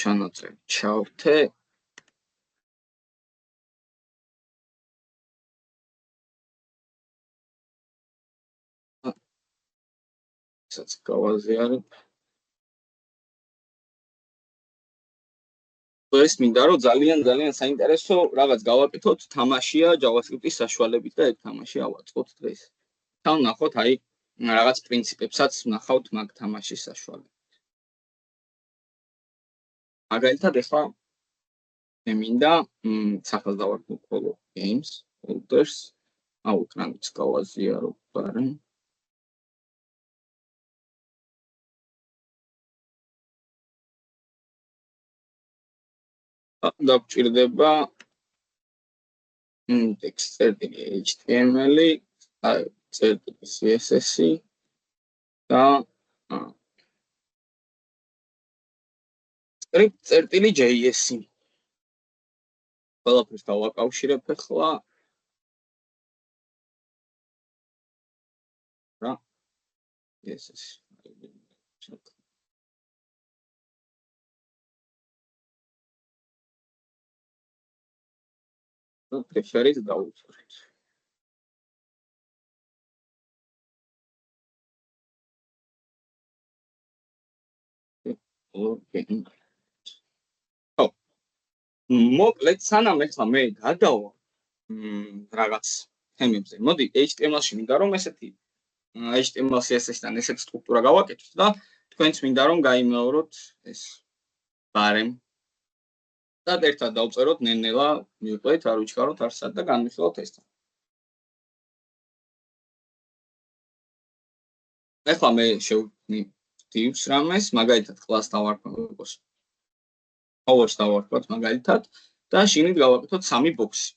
ჩანაწერი ჩავთე სადაც გავაზიარებ ეს მინდა რომ ძალიან საინტერესო რაღაც გავაკეთოთ თამაშია JavaScript-ის საშუალებით და ეგ თამაში ავაწყოთ დღეს. თან ნახოთ აი რაღაც პრინციპებსაც ნახავთ მაგ თამაშის საშუალებით. მაგალითად ახლა მე მინდა სახელს დავარქმევ color games folders აუ ეკრანიც გავაზიარო ბარე დაგჭირდება text.html CSS და script.js ყველაფერს დავაკავშირებ ახლა რა CSS preferit დავუწევთ. მოკლედ სანამ ახლა მე გადავა რაღაც თემებზე. მოდი HTML-ში მინდა რომ ესეთი HTML CSS-დან ესეთი სტრუქტურა გავაკეთოთ და თქვენც მინდა რომ გაიმეოროთ ეს ბარემ და ერთად დავწეროთ ნენელა, მივყვეთ, არ ვიჩქაროთ არსად და განვიხილოთ ესთან. ახლა მე შევქმნი divs რამეს, მაგალითად class დავარქმევ იყოს. Powers დავარქვათ მაგალითად და შიგნით გავაკეთოთ სამი ბოქსი.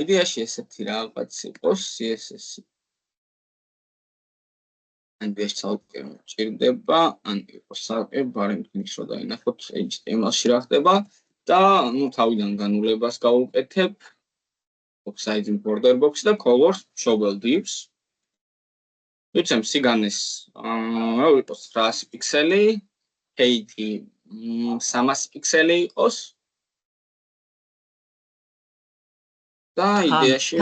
იდეაში ესეთი რაღაც იყოს CSS. ან ბეშცალკე ჭირდება, ან იყოს საკე ბარემთნის რო დაინახოთ HTML-ში რა ხდება და ნუ თავიდან განულებას გავუკეთებ box size border box და colors showable divs. ვიცემ სიგანეს რა იყოს 900 პიქსელი, height 300 პიქსელი იყოს. და იდეაში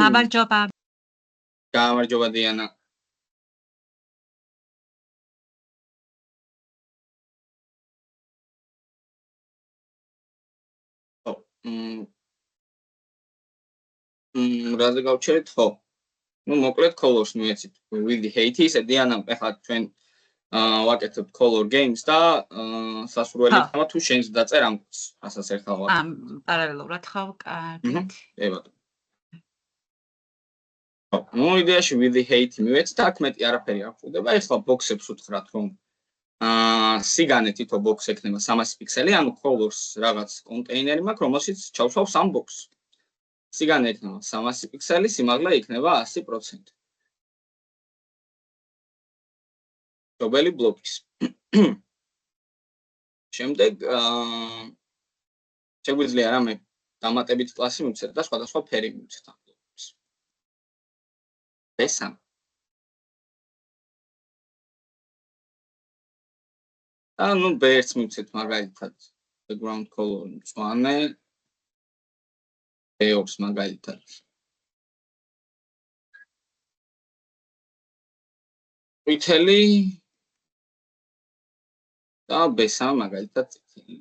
გამარჯობა დიანა. რაზე გავჩერეთ ხო? ნუ მოკლედ colors მიეცით with the height ისე დიანა ახლა ჩვენ ვაკეთებთ color games და სასურველი ხმა თუ შენს დაწერ ამ რასაც ერთხელ ვაკეთებ. პარალელურად ხავ კარგით. ებატო. ნუ იდეაში with the height მივეცით აქ მეტი არაფერი არ გვხვდება. ახლა box-ებს უთხრათ რომ სიგანე თითო box ექნება 300 პიქსელი, ანუ colors რაღაც კონტეინერი მაქვს, რომელშიც ჩავსვავ სამ box-ს. სიგანე ექნება 300 პიქსელი, სიმაღლე იქნება 100%. შობელი ბლოკის. შემდეგ შეგვიძლია რამე დამატებით კლასი მივცეთ და სხვადასხვა ფერი მივცეთ ამ ბლოკს. ესა ნუ ბერც მივცეთ მაგალითად background color მწვანე ეობს მაგალითად ყვითელი და ბესა მაგალითად წითელი.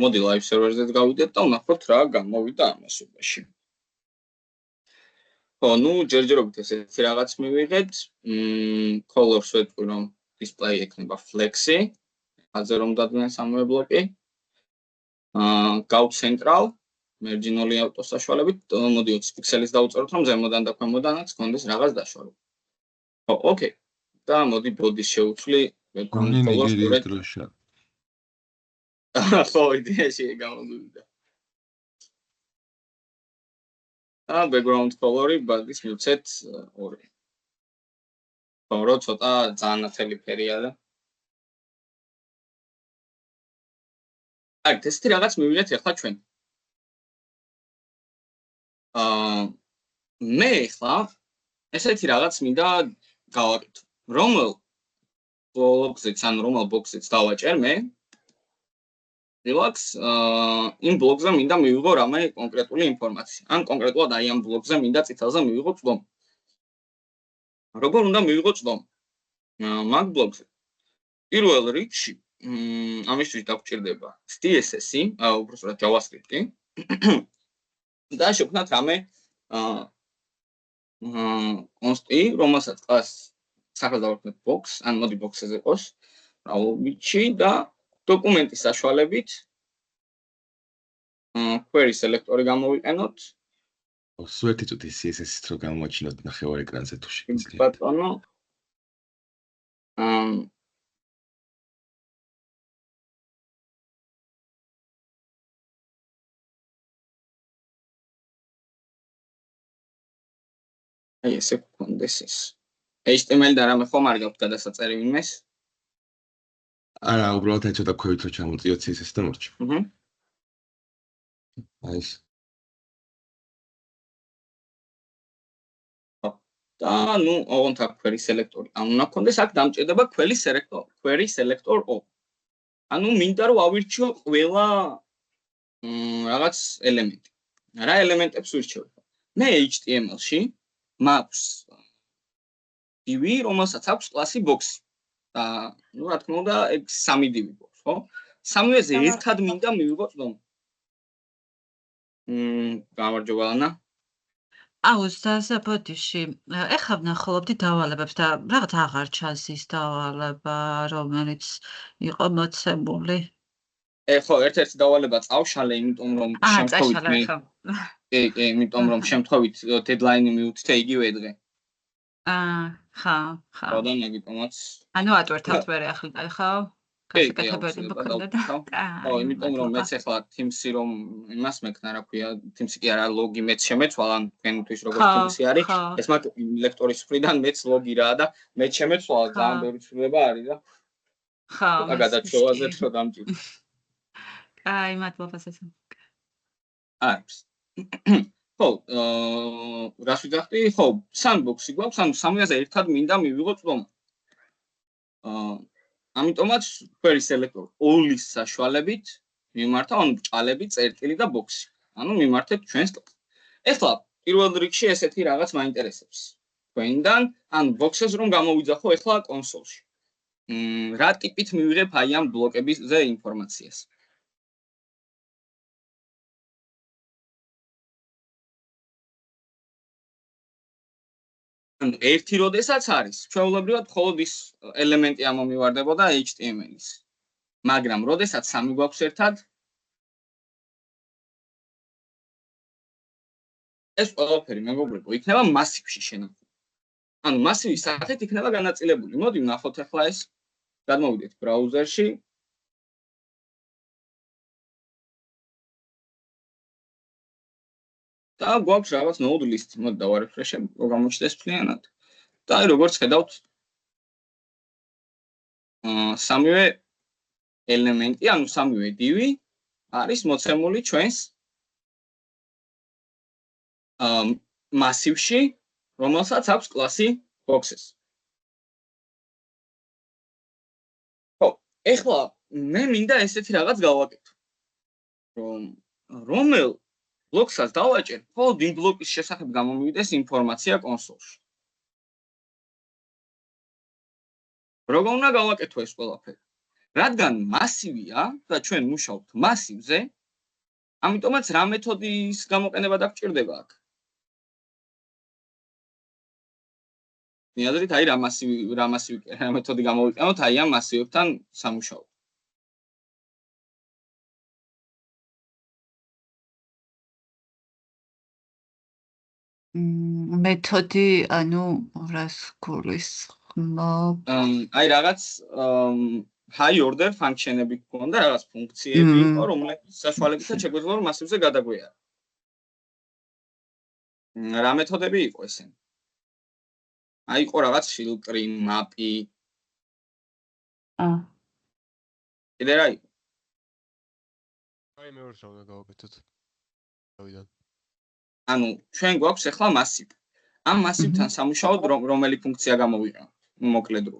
მოდი live server-ზე გავიდეთ და ვნახოთ რა გამოვიდა ამასობაში. ხო, ნუ ჯერჯერობით ესეთი რაღაც მივიღეთ. colors ვეთქვი რომ display ექნება flex-ი. აზე რომ დადგნენ სამივე ბლოკი. Out central marginal auto საშუალებით მოდი 20 პიქსელის დავწეროთ რომ ზემოდან და ქვემოდანაც გქონდეს რაღაც დაშორება. ხო, ოკეი. და მოდი body შევცვლი background color-ს სწორედ. ხო, იდეაში გამოგვივიდა. background color-ი ბადის მივცეთ 2. ხო, რო ცოტა ძალიან ნათელი ფერია და აქ ესეთი რაღაც მივიღეთ ახლა ჩვენ. მე ხა ესეთი რაღაც მინდა გავაკეთო. რომელ ბლოგზეც ან რომელ ბოქსზეც დავაჭერ მე რელაქს იმ ბლოგზე მინდა მივიღო რამე კონკრეტული ინფორმაცია. ან კონკრეტულად აი ამ ბლოგზე მინდა წითელზე მივიღო წვდომა. როგორ უნდა მივიღო წვდომა? მაგ ბლოგზე. პირველ რიგში ამისთვის დაგჭირდება CSS-ი, უბრალოდ JavaScript-ი. და შევქმნათ რამე კონსტი, რომელსაც კლასს სახელს დავარქმევთ box, ან მოდი box-ზე იყოს, რაობიჩი და დოკუმენტის საშუალებით query selector-ი გამოვიყენოთ. სულ ერთი წუთი CSS-ით რო გამოაჩინოთ ნახევარ ეკრანზე თუ შეგიძლიათ. ბატონო. აი ესე გქონდეს ეს. HTML და რამე ხომ არ გაქვთ გადასაწერი ვინმეს? არა, უბრალოდ აი ცოტა ქვევით რო ჩამოვწიოთ CSS და მორჩა. აი ეს. და ნუ ოღონდ აქ query selector-ი. ან უნდა გქონდეს აქ დამჭირდება query selector-ო. ანუ მინდა რომ ავირჩიო ყველა რაღაც ელემენტი. რა ელემენტებს ვირჩევ? მე HTML-ში მაქვს div, რომელსაც აქვს კლასი box-ი. და ნუ რა თქმა უნდა, ეგ 3 div გვაქვს, ხო? სამივეზე ერთად მინდა მივიღო წვდომა. გამარჯობა ანა. ზაზა ბოდიში, ეხლა ვნახულობდი დავალებებს და რაღაც აღარ ჩანს ის დავალება, რომელიც იყო მოცემული. ხო, ერთ-ერთი დავალება წავშალე, იმიტომ რომ შემთხვევით კი, იმიტომ რომ შემთხვევით deadline-ი მივუწით და იგივე დღე. ხო. და მაგიტომაც. ანუ ატვერთავთ მე ახლა, ხო? გასაკეთებელი მქონდა და. ხო, იმიტომ რომ მეც ახლა Teams-ი რომ იმას მექნა, რა ქვია, Teams-ი კი არა, ლოგი მეც შემეცვალა, ან თქვენთვის როგორც Teams-ი არის, ეს მაგ ლექტორის მხრიდან მეც ლოგი რა და მეც შემეცვალა, ძალიან ბევრი ცვლილება არის და. ხო. და გადაჩვევაზეთ რომ დამჭირდა. აი, მადლობა ზესა. არის. ხო, რას ვიძახდი? ხო, sandbox-ი გვაქვს, ანუ სამივეზე ერთად მინდა მივიღო წვდომა. ამიტომაც query selector all-ის საშუალებით მიმართავ, ანუ ბრჭყალები, წერტილი და box-ი. ანუ მიმართეთ ჩვენს კლასს. ეხლა პირველ რიგში ესეთი რაღაც მაინტერესებს. თქვენიდან, ან box-ს რომ გამოვიძახო ეხლა კონსოლში. რა ტიპით მივიღებ აი ამ ბლოკებზე ინფორმაციას? ანუ ერთი როდესაც არის, ჩვეულებრივად მხოლოდ ის ელემენტი ამომივარდებოდა HTML-ის. მაგრამ როდესაც სამი გვაქვს ერთად, ეს ყველაფერი მეგობრებო, იქნება მასივში შენახული. ანუ მასივის სახით იქნება განაწილებული. მოდი ვნახოთ ახლა ეს. გადმოვიდეთ ბრაუზერში. და გვაქვს რაღაც node list, მოდი დავარეფრეშებ, რომ გამოჩნდეს მთლიანად. და აი როგორც ხედავთ, სამივე ელემენტი, ანუ სამივე div არის მოცემული ჩვენს მასივში, რომელსაც აქვს კლასი boxes. ხო, ეხლა მე მინდა ესეთი რაღაც გავაკეთო. რომ რომელ ბლოკსაც დავაჭერ, მხოლოდ იმ ბლოკის შესახებ გამომივიდეს ინფორმაცია კონსოლში. როგორ უნდა გავაკეთო ეს ყველაფერი? რადგან მასივია და ჩვენ მუშაობთ მასივზე, ამიტომაც რა მეთოდის გამოყენება დაგჭირდება აქ? მიადრით აი რა მეთოდი გამოვიყენოთ აი ამ მასივებთან სამუშაოდ. მეთოდი, ანუ რას გულისხმობ? აი რაღაც high order function-ები გქონდა, რაღაც ფუნქციები იყო, რომლებიც საშუალებითაც შეგვეძლო რომ მასივზე გადაგვიარო. რა მეთოდები იყო ესენი? აი იყო რაღაც ფილტრი, მაპი. კიდე რა იყო? აი მეორე უნდა გავაკეთოთ. დავიდან. ანუ ჩვენ გვაქვს ახლა მასივი. ამ მასივთან სამუშაოდ რომელი ფუნქცია გამოვიყენოთ? მოკლედ რო.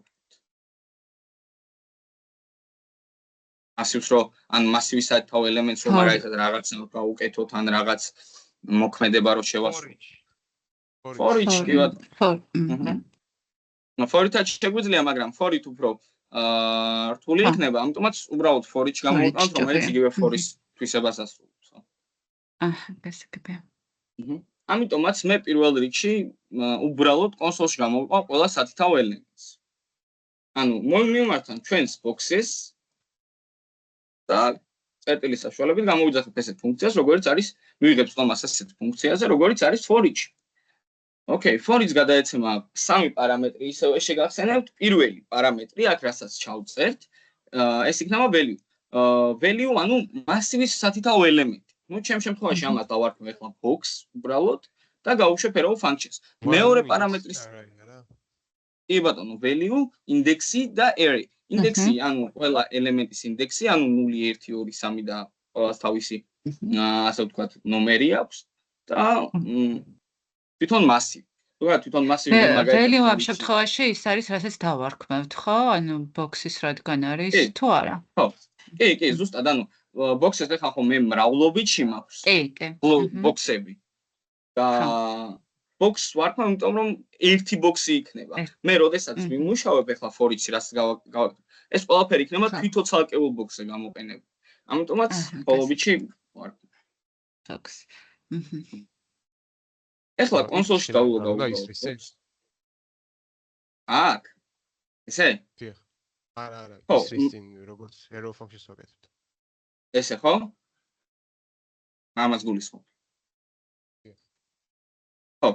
მასივს რო ან მასივის საერთო ელემენტს რომ მაგალითად რაღაც გავუკეთოთ ან რაღაც მოქმედება რო შევასრულოთ. ფორიჩ კი ბატონო. ფორითაც შეგვიძლია, მაგრამ ფორით უფრო რთული იქნება, ამიტომაც უბრალოდ ფორიჩ გამოვიყენოთ, რომელიც იგივე ფორის თვისებას ასრულებს. გასაგებია. ამიტომაც მე პირველ რიგში უბრალოდ კონსოლში გამოვიყავ ყველა სათითაო ელემენტს. ანუ მოვიმართავ ჩვენს ბოქსეს და წერტილის საშუალებით გამოვიძახებ ესეთ ფუნქციას, როგორც არის მივიღებთ ხომას ასეთ ფუნქციაზე, როგორც არის ფორიჩი. ოკეი, ფორიც გადაეცემა სამი პარამეტრი, ისევე შეგახსენებთ, პირველი პარამეტრი, აქ რასაც ჩავწერთ, ეს იქნება value. Value, ანუ მასივის სათითაო ელემენტი. ნუ ჩემ შემთხვევაში ამას დავარქმევ ახლა box უბრალოდ და გავუშვებ arrow functions. მეორე პარამეტრის კი ბატონო, value, ინდექსი და array. ინდექსი, ანუ ყველა ელემენტის ინდექსი, ანუ 0, 1, 2, 3 და ყველას თავისი ასე ვთქვათ, ნომერი აქვს და თვითონ მასივი. თვითონ მასივი მაგალითად value ამ შემთხვევაში ის არის, რასაც დავარქმევთ, ხო? ანუ box-ის რადგან არის თუ არა? ხო. კი, ზუსტად, ანუ box-ს ახლა ხო მე მრავლობითში მაქვს. კი. box-ები. და box-ს ვარქმევ, იმიტომ რომ ერთი box-ი იქნება. მე როდესაც ვიმუშავებ ახლა for-ში, რაც ეს ყველაფერი იქნება თვითონ ცალკეულ box-ზე გამოყენებული. ამიტომაც ბოლობითში ვარქმევ. box. ახლა კონსოლში დავუგავ. აქ. ესე? დიახ. არა, ისრისინ როგორც arrow functions ვაკეთებთ. ესე ხო? ამას გულისხმობ. ხო,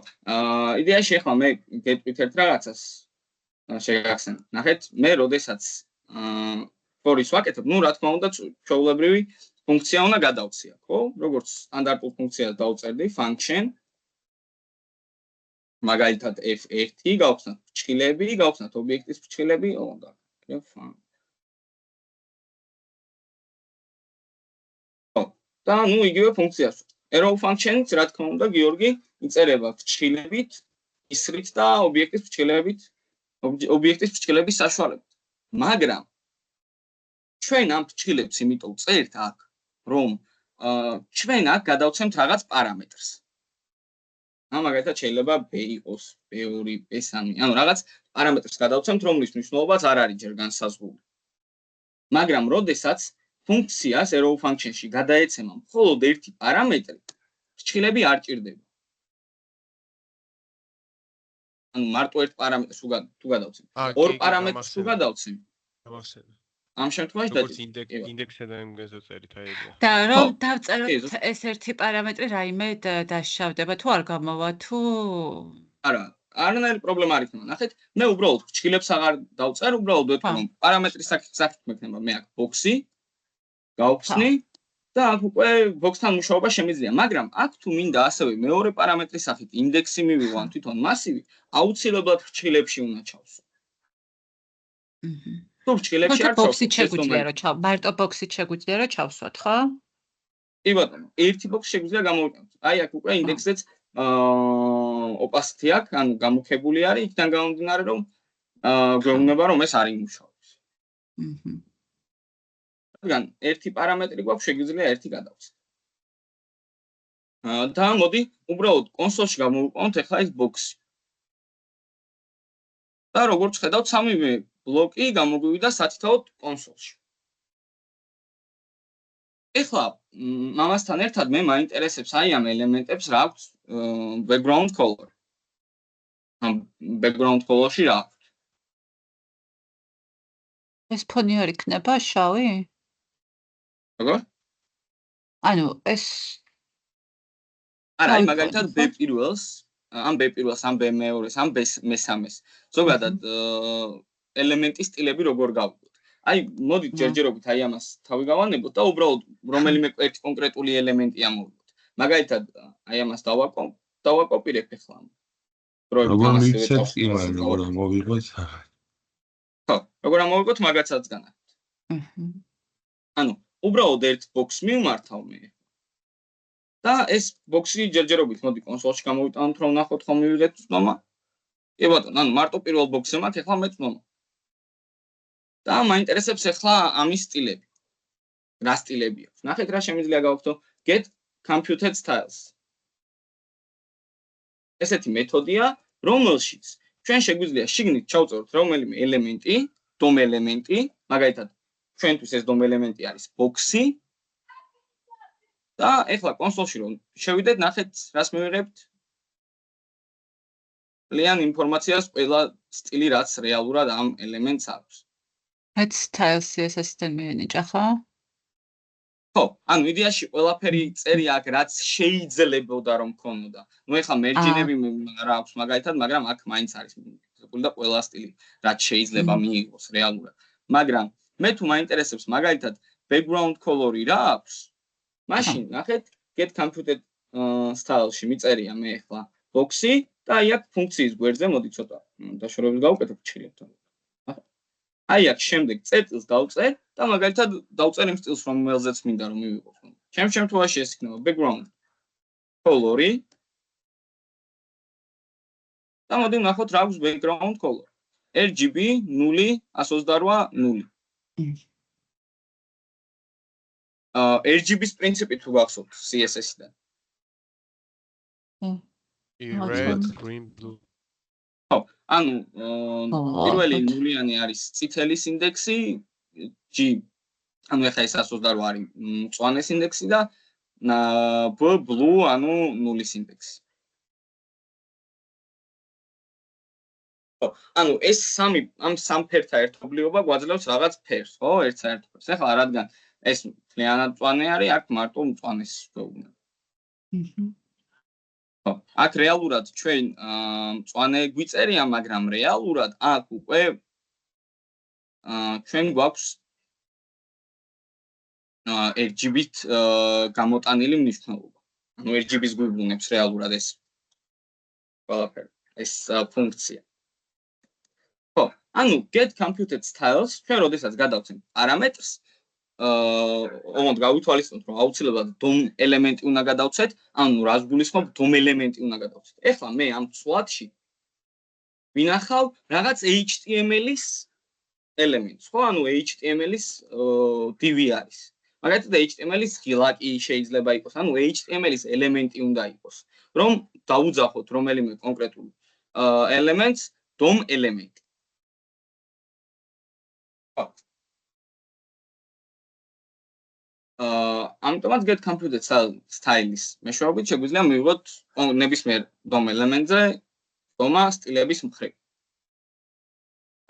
იდეაში ახლა მე გეტყვით ერთ რაღაცას შეგახსენებთ. ნახეთ, მე როდესაც for-ის ვაკეთებ, ნუ რა თქმა უნდა, ჩვეულებრივი ფუნქცია უნდა გადავცია, ხო? როგორც სტანდარტულ ფუნქციას დავწერდი function მაგალითად f1 გავხსნათ ფრჩხილები, გავხსნათ ობიექტის ფრჩხილები, და ნუ იგივე ფუნქციას. arrow function-იც რა თქმა უნდა, გიორგი, იწერება ფრჩხილებით, ისრით და ობიექტის ფრჩხილების საშუალებით. მაგრამ ჩვენ ამ ფრჩხილებს იმიტომ წერთ აქ, რომ ჩვენ აქ გადავცემთ რაღაც პარამეტრს. მაგალითად შეიძლება b იყოს, b2, b3, ანუ რაღაც პარამეტრს გადავცემთ, რომლის მნიშვნელობაც არ არის ჯერ განსაზღვრული. მაგრამ როდესაც ფუნქციას arrow function-ში გადაეცემა მხოლოდ ერთი პარამეტრი, ფრჩხილები არ ჭირდება. ანუ მარტო ერთ პარამეტრს თუ გადავცემ. ორ პარამეტრს თუ გადავცემ. ამ შემთხვევაში როგორც ინდექსსა და იმგეზო წერით აი ეს. და რომ დავწეროთ ეს ერთი პარამეტრი რაიმე დაშავდება თუ არ გამოვა თუ არა, არანაირი პრობლემა არ იქნება. ნახეთ, მე უბრალოდ ფრჩხილებს აღარ დავწერ, უბრალოდ ვეთქვი რომ პარამეტრის საკითხი მექნება მე აქ box-ი გავხსნი და აქ უკვე box-თან მუშაობა შემიძლია, მაგრამ აქ თუ მინდა ასევე მეორე პარამეტრის სახით ინდექსი მივიღო თვითონ მასივი, აუცილებლად ფრჩხილებში უნდა ჩავსვო. თუ ფრჩხილებში არ box-ით შეგვიძლია რომ მარტო box-ით შეგვიძლია რომ ჩავსვათ, ხო? კი ბატონო, ერთი box შეგვიძლია გამოვიყენოთ. აი აქ უკვე ინდექსზეც opacity აქვს, ანუ გამუქებული არის, იქიდან გამომდინარე რომ გვეუბნება რომ ეს არ იმუშავებს. რადგან ერთი პარამეტრი გვაქვს, შეგვიძლია ერთი გადავცეთ. და მოდი უბრალოდ კონსოლში გამოვიყენოთ ახლა ეს box-ი. და როგორც ხედავთ, სამივე ბლოკი გამოგვივიდა სათითაოდ კონსოლში. ეხლა ამასთან ერთად მე მაინტერესებს აი ამ ელემენტებს რა აქვს background color. ამ background color-ში რა აქვს? ეს ფონი არ იქნება შავი? როგორ? ანუ ეს არა, აი მაგალითად b1-ს, ამ b1-ს, ამ b2-ს, ამ b3-ს. ზოგადად ელემენტის სტილები როგორ გავიგოთ. აი, მოდით ჯერჯერობით აი ამას თავი გავანებოთ და უბრალოდ რომელიმე ერთი კონკრეტული ელემენტი ამოვიღოთ. მაგალითად, აი ამას დავაკოპირებ ახლა. როგორ მივცეთ იმან, როგორ მოვიღოთ? ხო, როგორ ამოვიღოთ მაგაცაც განახოთ. ანუ, უბრალოდ ერთ box-ს მივმართავ მე. და ეს ბოქსი ჯერჯერობით მოდი კონსოლში გამოვიტანოთ რომ ნახოთ ხომ მივიღეთ წნომა. კი ბატონო, ანუ მარტო პირველ ბოქსზე მაქვს, ეხლა მე წნომა. და მაინტერესებს ეხლა ამის სტილები. რა სტილები აქვს? ნახეთ რა შემიძლია გავაკეთო. Get computed styles. ესეთი მეთოდია, რომელშიც ჩვენ შეგვიძლია შიგნით ჩავწეროთ რომელიმე ელემენტი, DOM ელემენტი, მაგალითად, ჩვენთვის ეს DOM ელემენტი არის ბოქსი. და ეხლა კონსოლში რომ შევიდეთ, ნახეთ რას მივიღებთ. ლიან ინფორმაციას ყველა სტილი რაც რეალურად ამ ელემენტს აქვს. Met styles CSS-დან მიანიჭა ხო? ხო, ანუ იდეაში ყველაფერი წერია აქ რაც შეიძლებოდა რომ ქონოდა. ნუ ეხლა მერჯინები რა აქვს მაგალითად, მაგრამ აქ მაინც არის მიღებული და ყველა სტილი რაც შეიძლება მიიღოს რეალურად. მაგრამ მე თუ მაინტერესებს მაგალითად background color-ი რა აქვს? მაშინ ნახეთ get computed style-ში მიწერია მე ეხლა box-ი და აი აქ ფუნქციის გვერდზე მოდი ცოტა დაშორებით გავუკეთებ ჩრდილით. აი აქ შემდეგ წერტილს დავწერ და მაგალითად დავწერ იმ სტილს რომელზეც მინდა რომ მივიღოს. ჩემ შემთხვევაში ეს იქნება background color-ი. და მოდი ნახოთ რა აქვს background color. RGB 0 128 0. RGB-ის პრინციპი თუ გახსოვთ CSS-დან. Red, green, blue. ხო, ანუ პირველი ნულიანი არის წითელის ინდექსი, G. ანუ ეხლა ეს 128 არის მწვანეს ინდექსი და B blue, ანუ ნულის ინდექსი. ხო, ანუ ეს ამ სამ ფერთა ერთობლიობა გვაძლევს რაღაც ფერს, ხო, ერთ საერთოდ. ეხლა რადგან ეს მთლიანად მწვანე არის, აქ მარტო მწვანეს გვეუბნება. ხო, აქ რეალურად ჩვენ მწვანე გვიწერია, მაგრამ რეალურად აქ უკვე ჩვენ გვაქვს RGB-ით გამოტანილი მნიშვნელობა. ანუ RGB-ს გვიბრუნებს რეალურად ეს ყველაფერი, ეს ფუნქცია. ხო, ანუ get computed styles, ჩვენ როდესაც გადავცემთ პარამეტრს, ოღონდ გავითვალისწინოთ, რომ აუცილებლად DOM ელემენტი უნდა გადავცეთ, ანუ რას გულისხმობ DOM ელემენტი უნდა გადავცეთ. ეხლა მე ამ ცვლადში ვინახავ რაღაც HTML-ის ელემენტს, ხო, ანუ HTML-ის div არის. მაგალითად HTML-ის ღილაკი შეიძლება იყოს, ანუ HTML-ის ელემენტი უნდა იყოს, რომ დაუძახოთ რომელიმე კონკრეტულ ელემენტს DOM ელემენტი. ამიტომაც get computed style-ის მეშვეობით შეგვიძლია მივიღოთ ნებისმიერ DOM ელემენტზე DOM სტილების მხრივ.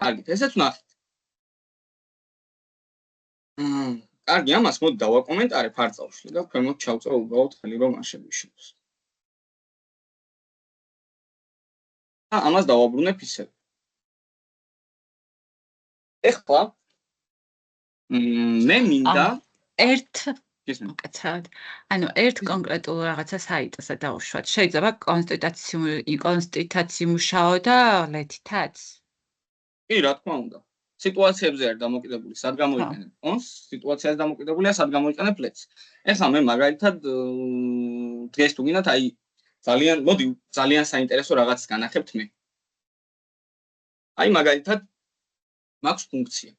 კარგით, ესეც ვნახეთ. კარგი, ამას მოდი დავაკომენტარებ არწავში და ქვემოთ ჩავწერ უბრალოდ ხელი რომ არ შეგვიშლოს. და ამას დავაბრუნებ ისევ. ეხლა მე მინდა მოკაცრავად. ანუ ერთ კონკრეტულ რაღაცას აიწესა დაუშვათ. შეიძლება კონსტიტუციური მუშაო და ლეთითაც? კი, რა თქმა უნდა. სიტუაციებზე არ დამოკიდებული, სად გამოიყენებ კონს, სიტუაციაზე დამოკიდებულია, სად გამოიყენებ ლეთს. ეხლა მე მაგალითად დღეს თუ გინდათ, აი ძალიან საინტერესო რაღაცს განახებთ მე. აი მაგალითად მაქვს ფუნქცია.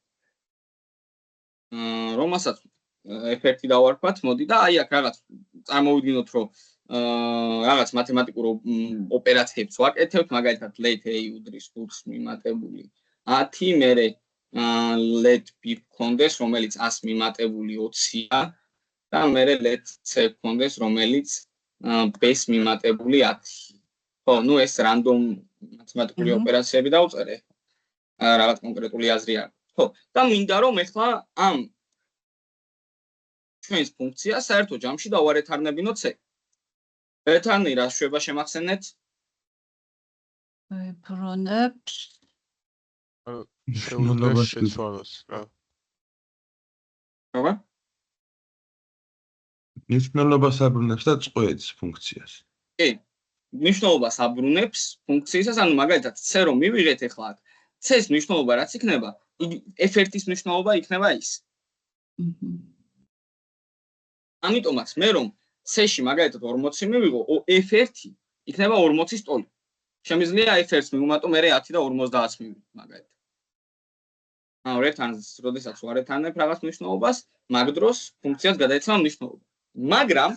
რომელსაც F1 დავარქვათ, მოდი და აი აქ რაღაც წარმოვიდგინოთ, რომ რაღაც მათემატიკურ ოპერაციებს ვაკეთებთ, მაგალითად let A უდრის 5-ს მიმატებული 10, მერე let B გქონდეს, რომელიც 100 მიმატებული 20-ია და მერე let C გქონდეს, რომელიც B-ს მიმატებული 10. ხო, ნუ ეს რანდომ მათემატიკური ოპერაციები დავწერე. რაღაც კონკრეტული აზრი არ. ხო, და მინდა რომ ეხლა ამ ჩვენს ფუნქციას საერთო ჯამში დავარეთარნებინოთ C. რეთარნი რა შვება შემახსენეთ? ვიბრუნებს შეუძლებს შეცვალოს რა. რა? მნიშვნელობას აბრუნებს და წყვეტს ფუნქციას. კი, მნიშვნელობას აბრუნებს ფუნქციისას, ანუ მაგალითად C რომ მივიღეთ ეხლა აქ, C-ს მნიშვნელობა რაც იქნება, F1-ის მნიშვნელობა იქნება ის. ამიტომაც მე რომ C-ში მაგალითად 40 მივიღო, F1 იქნება 40-ის ტოლი. შემიძლია F1-ს მივუმატო, მე 10 და 50 მივიღო მაგალითად. ანუ ერთანს, როდესაც ვარ ეთანებ რაღაც მნიშვნელობას, მაგ დროს ფუნქციას გადაეცემა მნიშვნელობა. მაგრამ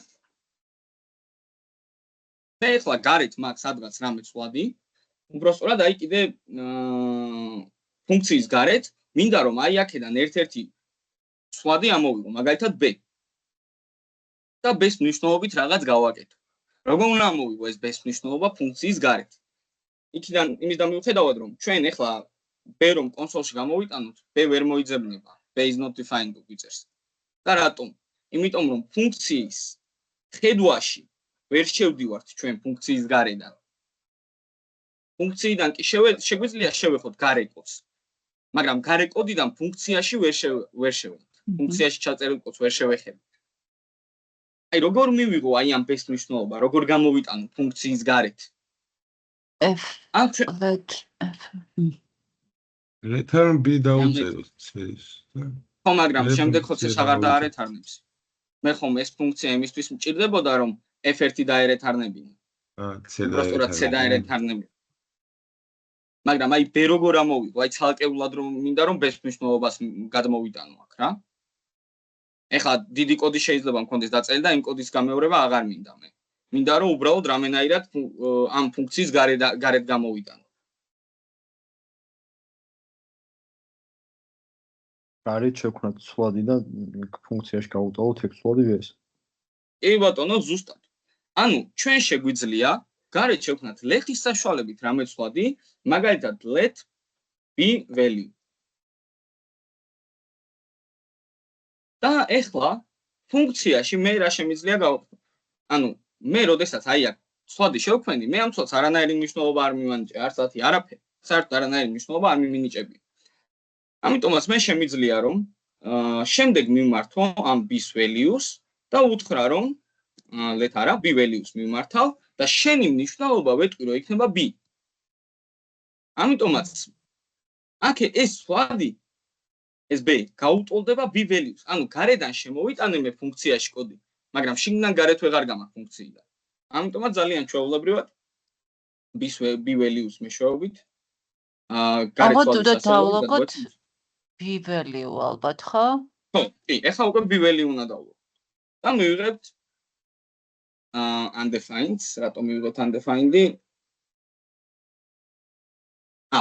მე ახლა გარეთ მაგ სადღაც რამე ცვლადი, უბრალოდ აი კიდე ფუნქციის გარეთ მინდა რომ აი აქედან ერთ-ერთი ცვლადი ამოვიღო, მაგალითად b. და b-ს მნიშვნელობით რაღაც გავაკეთო. როგორ უნდა ამოვიღო ეს b-ს მნიშვნელობა ფუნქციის გარეთ? იქიდან იმის დამივხედავად რომ ჩვენ ახლა b რომ კონსოლში გამოვიტანოთ, b ვერ მოიძებნება, b is not defined უწევს. და რატომ? იმიტომ რომ ფუნქციის ხედვაში ვერ შევდივართ ჩვენ ფუნქციის გარედან. ფუნქციიდან კი შეგვიძლია შევეხოთ გარე კოდს. მაგრამ გარე კოდიდან ფუნქციაში ვერ შევეხოთ. ფუნქციაში ჩაწერილ კოდს ვერ შევეხებით. აი როგორ მივიღო აი ამ b-ს მნიშვნელობა, როგორ გამოვიტანო ფუნქციის გარეთ? f return b დაუწეროთ c-ს. ხო, მაგრამ შემდეგ ხოც ეს აღარ დაარეთარნებს. მე ხომ ეს ფუნქცია იმისთვის მჭირდებოდა რომ f1 დაერეთარნებინა. უბრალოდ c დაერეთარნებინა. მაგრამ აი b როგორ ამოვიღო? აი ცალკეულად რომ მინდა რომ b-ს მნიშვნელობას გადმოვიტანო აქ რა. ეხლა დიდი კოდი შეიძლება მქონდეს დაწერილი და იმ კოდის გამეორება აღარ მინდა მე. მინდა რომ უბრალოდ რამენაირად ამ ფუნქციის გარეთ გამოვიტანო. გარეთ შევქნათ ცვლადი და ფუნქციაში გავუტოვოთ ეგ ცვლადი ეს. კი ბატონო, ზუსტად. ანუ ჩვენ შეგვიძლია გარეთ შევქნათ ლეთის საშუალებით რამე ცვლადი, მაგალითად let b value. და ეხლა ფუნქციაში მე რა შემიძლია გავაკეთო? ანუ მე როდესაც აი აქ ცვლადი შევქმნი, მე ამ ცვლადს არანაირი მნიშვნელობა არ მივანიჭე, არც ათი არაფერი, საერთოდ არანაირი მნიშვნელობა არ მიმინიჭები. ამიტომაც მე შემიძლია რომ შემდეგ მიმართო ამ b-s values და უთხრა რომ let არა b values მიმართავ და შენი მნიშვნელობა ვეტყვი რომ იქნება b. ამიტომაც აქ ეს ცვლადი ეს b გაუტოლდება b values. ანუ გარედან შემოვიტანე მე ფუნქციაში კოდი, მაგრამ შიგნიდან გარეთ ვეღარ გამაქვს ფუნქციიდან. ამიტომაც ძალიან ჩვეულებრივად b values მეშვეობით გარეთ ცვლადის დავлогოთ b value ალბათ, ხო? ხო, კი, ეხლა უკვე b value უნდა დავлогოთ. და მივიღებთ undefined, რატომ მივიღოთ undefined-ი?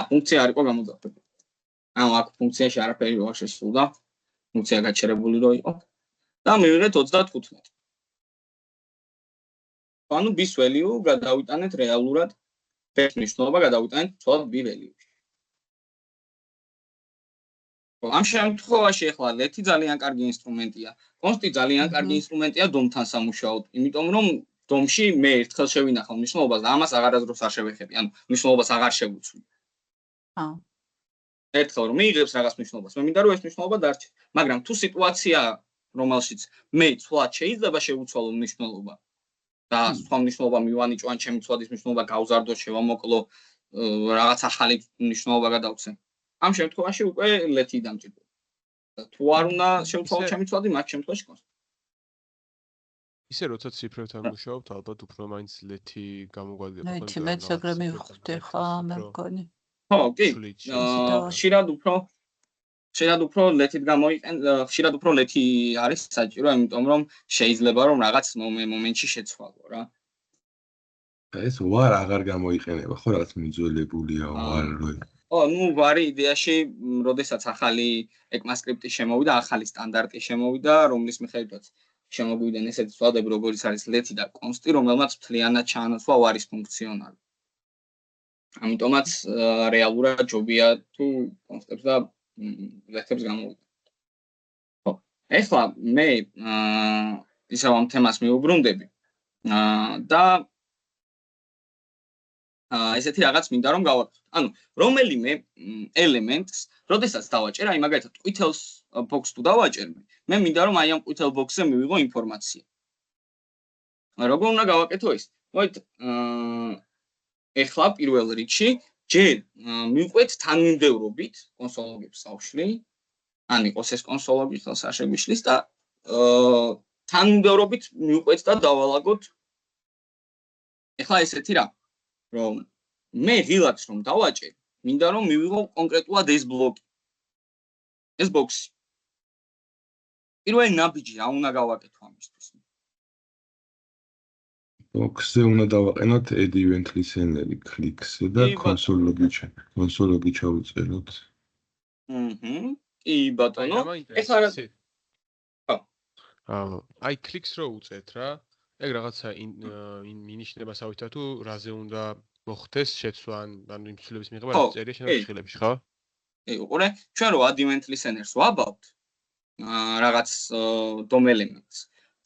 ფუნქცია არ იყო გამოდახვებული. ანუ აქ ფუნქციაში არაფერი არ შესრულდა. ფუნქცია გაჩერებული რო იყო. და მივიღეთ 35. ანუ b-s value გადავიტანეთ რეალურად b-s მნიშვნელობა გადავიტანეთ ცვლად b value-ში. ამ შემთხვევაში ახლა let-ი ძალიან კარგი ინსტრუმენტია. const-ი ძალიან კარგი ინსტრუმენტია DOM-თან სამუშაოდ, იმიტომ რომ DOM-ში მე ერთხელ შევინახავ მნიშვნელობას და ამას აღარასდროს არ შევეხები, ანუ მნიშვნელობას აღარ შევუცვლი. ერთხელ რომ მიიღებს რაღაც მნიშვნელობას, მე მინდა რომ ეს მნიშვნელობა დარჩე. მაგრამ თუ სიტუაცია, რომელშიც მე ცვლად შეიძლება შევუცვალო მნიშვნელობა და სხვა მნიშვნელობა მივანიჭო, ან ჩემი ცვლადის მნიშვნელობა გავზარდო, შევამოკლო, რაღაც ახალი მნიშვნელობა გადავცე. ამ შემთხვევაში უკვე let-ი დამჭირდება. და თუ არ უნდა შევცვალო ჩემი ცვლადი, მაგ შემთხვევაში კონსტ. ისე როცა ციფრებთან მუშაობთ, ალბათ უფრო მაინც let-ი გამოგვადგება. let-ი მეც ეგრე მივხვდი ხა მე მგონი. ხო, კი. ხშირად უფრო let-ით გამოიყენ, ხშირად უფრო let-ი არის საჭირო, იმიტომ რომ შეიძლება რომ რაღაც მომენტში შეცვალო რა. ეს ვარ აღარ გამოიყენება, ხო რაღაც მიძველებულია ვარ რო. ნუ ვარი იდეაში, როდესაც ახალი ECMAScript-ი შემოვიდა, ახალი სტანდარტი შემოვიდა, რომლის მიხედვითაც შემოგვიდნენ ესეთი ცვლადები, როგორიც არის let-ი და const-ი, რომელმაც მთლიანად ჩაანაცვლა ვარის ფუნქციონალი. ამიტომაც რეალურად ჯობია თუ const-ებს და let-ებს გამოვიდა. ხო, ეხლა მე ისევ ამ თემას მიუბრუნდები და ესეთი რაღაც მინდა რომ გავაკეთო. ანუ რომელიმე ელემენტს, როდესაც დავაჭერ, აი მაგალითად ყვითელს box-ს თუ დავაჭერ, მე მინდა რომ აი ამ ყვითელ box-ზე მივიღო ინფორმაცია. როგორ უნდა გავაკეთო ეს? მოით ეხლა პირველ რიგში ჯერ მივყვეთ თანმიმდევრობით კონსოლოგებს ავშლი, ან იყოს ეს კონსოლოგი ხელს არ შეგვიშლის და თანმიმდევრობით მივყვეთ და დავალაგოთ. ეხლა ესეთი რა, რომ მე ღილაკს რომ დავაჭერ, მინდა რომ მივიღო კონკრეტულად ეს ბლოკი. ეს ბოქსი. პირველი ნაბიჯი რა უნდა გავაკეთო ამისთვის? ბოქსზე უნდა დავაყენოთ add event listener-ი click-ზე და console-ი ჩავუწეროთ. კი ბატონო. ეხლა აი click-ს რო უწევთ რა. ეგ რაღაცა მინიშნება საერთოდ თუ რაზე უნდა მოხდეს შეცვლა ან იმ ცვლილების მიღება რაც წერია შენობის ხილებში, ხო? უყურე, ჩვენ რო add event listener-ს ვაბავთ, რაღაც DOM elements.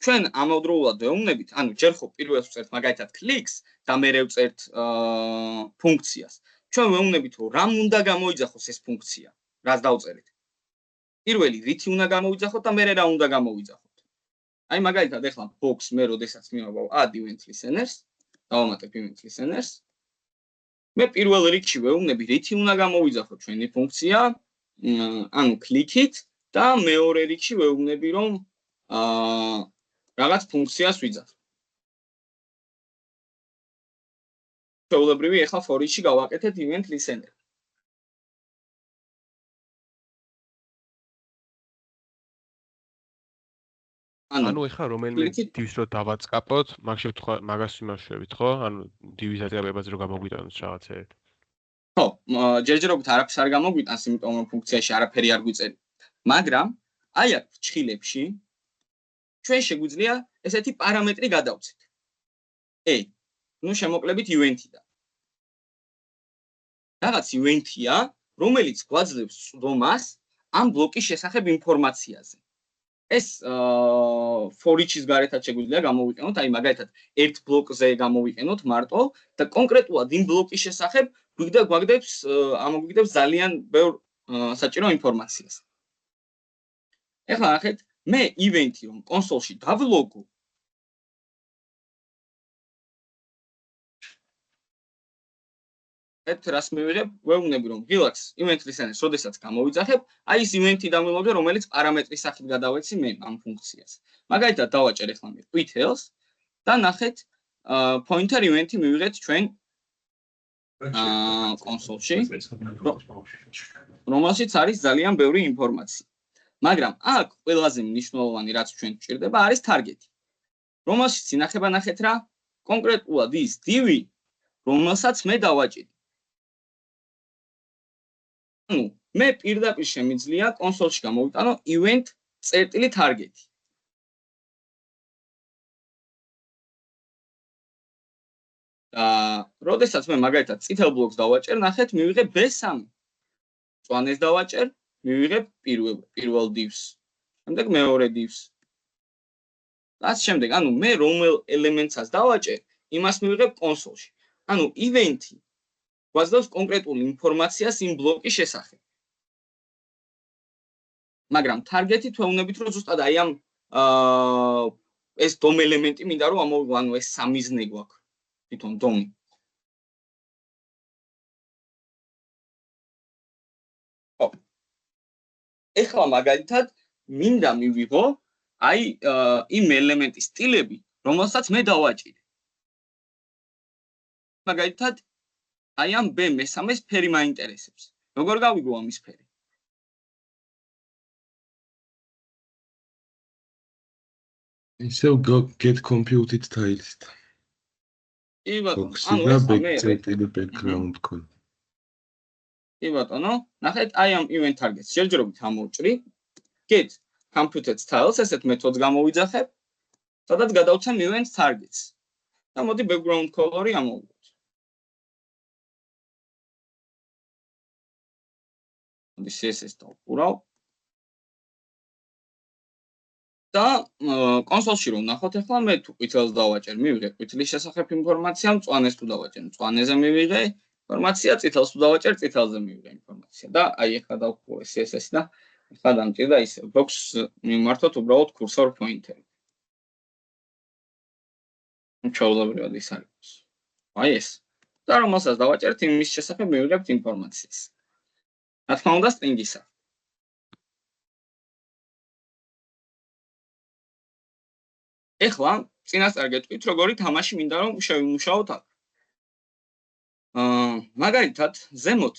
ჩვენ ამავდროულად ვეუბნებით, ანუ ჯერ ხო პირველს ვწერთ მაგალითად click-ს და მერე ვწერთ ფუნქციას. ჩვენ ვეუბნებით, რომ რამ უნდა გამოიძახოს ეს ფუნქცია, რაც დავწერეთ. პირველი რითი უნდა გამოვიძახოთ და მერე რა უნდა გამოვიძახოთ. აი მაგალითად ეხლა box მე როდესაც მივაბავ add event listeners, დავამატებ event listeners. მე პირველ რიგში ვეუბნები რითი უნდა გამოვიძახოთ ჩვენი ფუნქცია, ანუ click-ით და მეორე რიგში ვეუბნები რომ რაღაც ფუნქციას ვიძახო. ჩვეულებრივი ეხლა for each-ში გავაკეთეთ event listener. ანუ ეხლა რომელიმე div-ს რო დავაწყაპოთ, მაგას ვიმარშვებით, ხო? ანუ div-ის აწებებაზე რო გამოგვიტანოს რაღაცეები. ხო, ჯერჯერობით არაფერს არ გამოგვიტანს, იმიტომ რომ ფუნქციაში არაფერი არ გვიწერია. მაგრამ აი აქ ფრჩხილებში ჩვენ შეგვიძლია ესეთი პარამეტრი გადავცეთ. ნუ შემოკლებით event-დან. რაღაც event-ია, რომელიც გვაძლევს წვდომას ამ ბლოკის შესახებ ინფორმაციაზე. ეს for each-ის გარეთაც შეგვიძლია გამოვიყენოთ, აი მაგალითად ერთ ბლოკზე გამოვიყენოთ მარტო და კონკრეტულად იმ ბლოკის შესახებ გვაგდებს ძალიან ბევრ საჭირო ინფორმაციას. ეხლა ნახეთ, მე event-ი რომ კონსოლში დავლოგო, ერთ რას მივიღებ, ვეუბნები რომ ღილაკს event listener-ს როდესაც გამოვიძახებ, აი ეს event-ი დამილოგე, რომელიც პარამეტრის სახით გადავეცი მე ამ ფუნქციას. მაგალითად დავაჭერ ეხლა მე tweet-ელს და ნახეთ, pointer event-ი მივიღეთ ჩვენ კონსოლში, რომელშიც არის ძალიან ბევრი ინფორმაცია. მაგრამ აქ ყველაზე მნიშვნელოვანი რაც ჩვენ გვჭირდება არის target-ი. რომელშიც ინახება ნახეთ რა, კონკრეტულად ის div-ი, რომელსაც მე დავაჭიდი. ანუ მე პირდაპირ შემიძლია კონსოლში გამოვიტანო event წერტილი target-ი. და როდესაც მე მაგალითად წითელ ბლოკს დავაჭერ, ნახეთ, მივიღებ B3. წვანეს დავაჭერ, მივიღებ პირველ div-ს. შემდეგ მეორე div-ს. რაც შემდეგ, ანუ მე რომელ ელემენტსაც დავაჭერ, იმას მივიღებ კონსოლში. ანუ event-ი გვაძლევს კონკრეტულ ინფორმაციას იმ ბლოკის შესახებ. მაგრამ target-ი თვეუნებით რომ ზუსტად აი ამ ეს DOM ელემენტი მინდა რომ ამოვიღო, ანუ ეს სამიზნე გვაქვს. თვითონ DOM-ი. ეხლა მაგალითად მინდა მივიღო აი იმ ელემენტის სტილები, რომელსაც მე დავაჭირე. მაგალითად აი ამ B3-ს ფერი მაინტერესებს. როგორ გავიგო ამის ფერი? ისევ get computed tiles-ით. კი ბატონო, ანუ ეს background background code. კი ბატონო, ნახეთ აი ამ event targets ჯერჯერობით ამოვჭრი. get computed tiles ესეთ მეთოდს გამოვიძახებ, სადაც გადავცემ event targets. და მოდი background color-ი ამოვიღოთ. მოდი CSS დავუყურავ. და კონსოლში რომ ნახოთ ახლა მე თუ ყვითელს დავაჭერ, მივიღე ყვითლის შესახებ ინფორმაცია, მწვანეს თუ დავაჭერ, მწვანეზე მივიღე ინფორმაცია, წითელს თუ დავაჭერ, წითელზე მივიღე ინფორმაცია. და აი ახლა დავუყურე CSS-ი და ახლა დამჭირდა ისე box მიმართოთ უბრალოდ cursor pointer. ჩვეულებრივად ის არის. აი ეს. და რომელსაც დავაჭერთ, იმის შესახებ მივიღებთ ინფორმაციას. რა თქმა უნდა, string-ისა. ეხლა წინასწარ გეტყვით, როგორი თამაში მინდა რომ შევიმუშაოთ აქ. მაგალითად, ზემოთ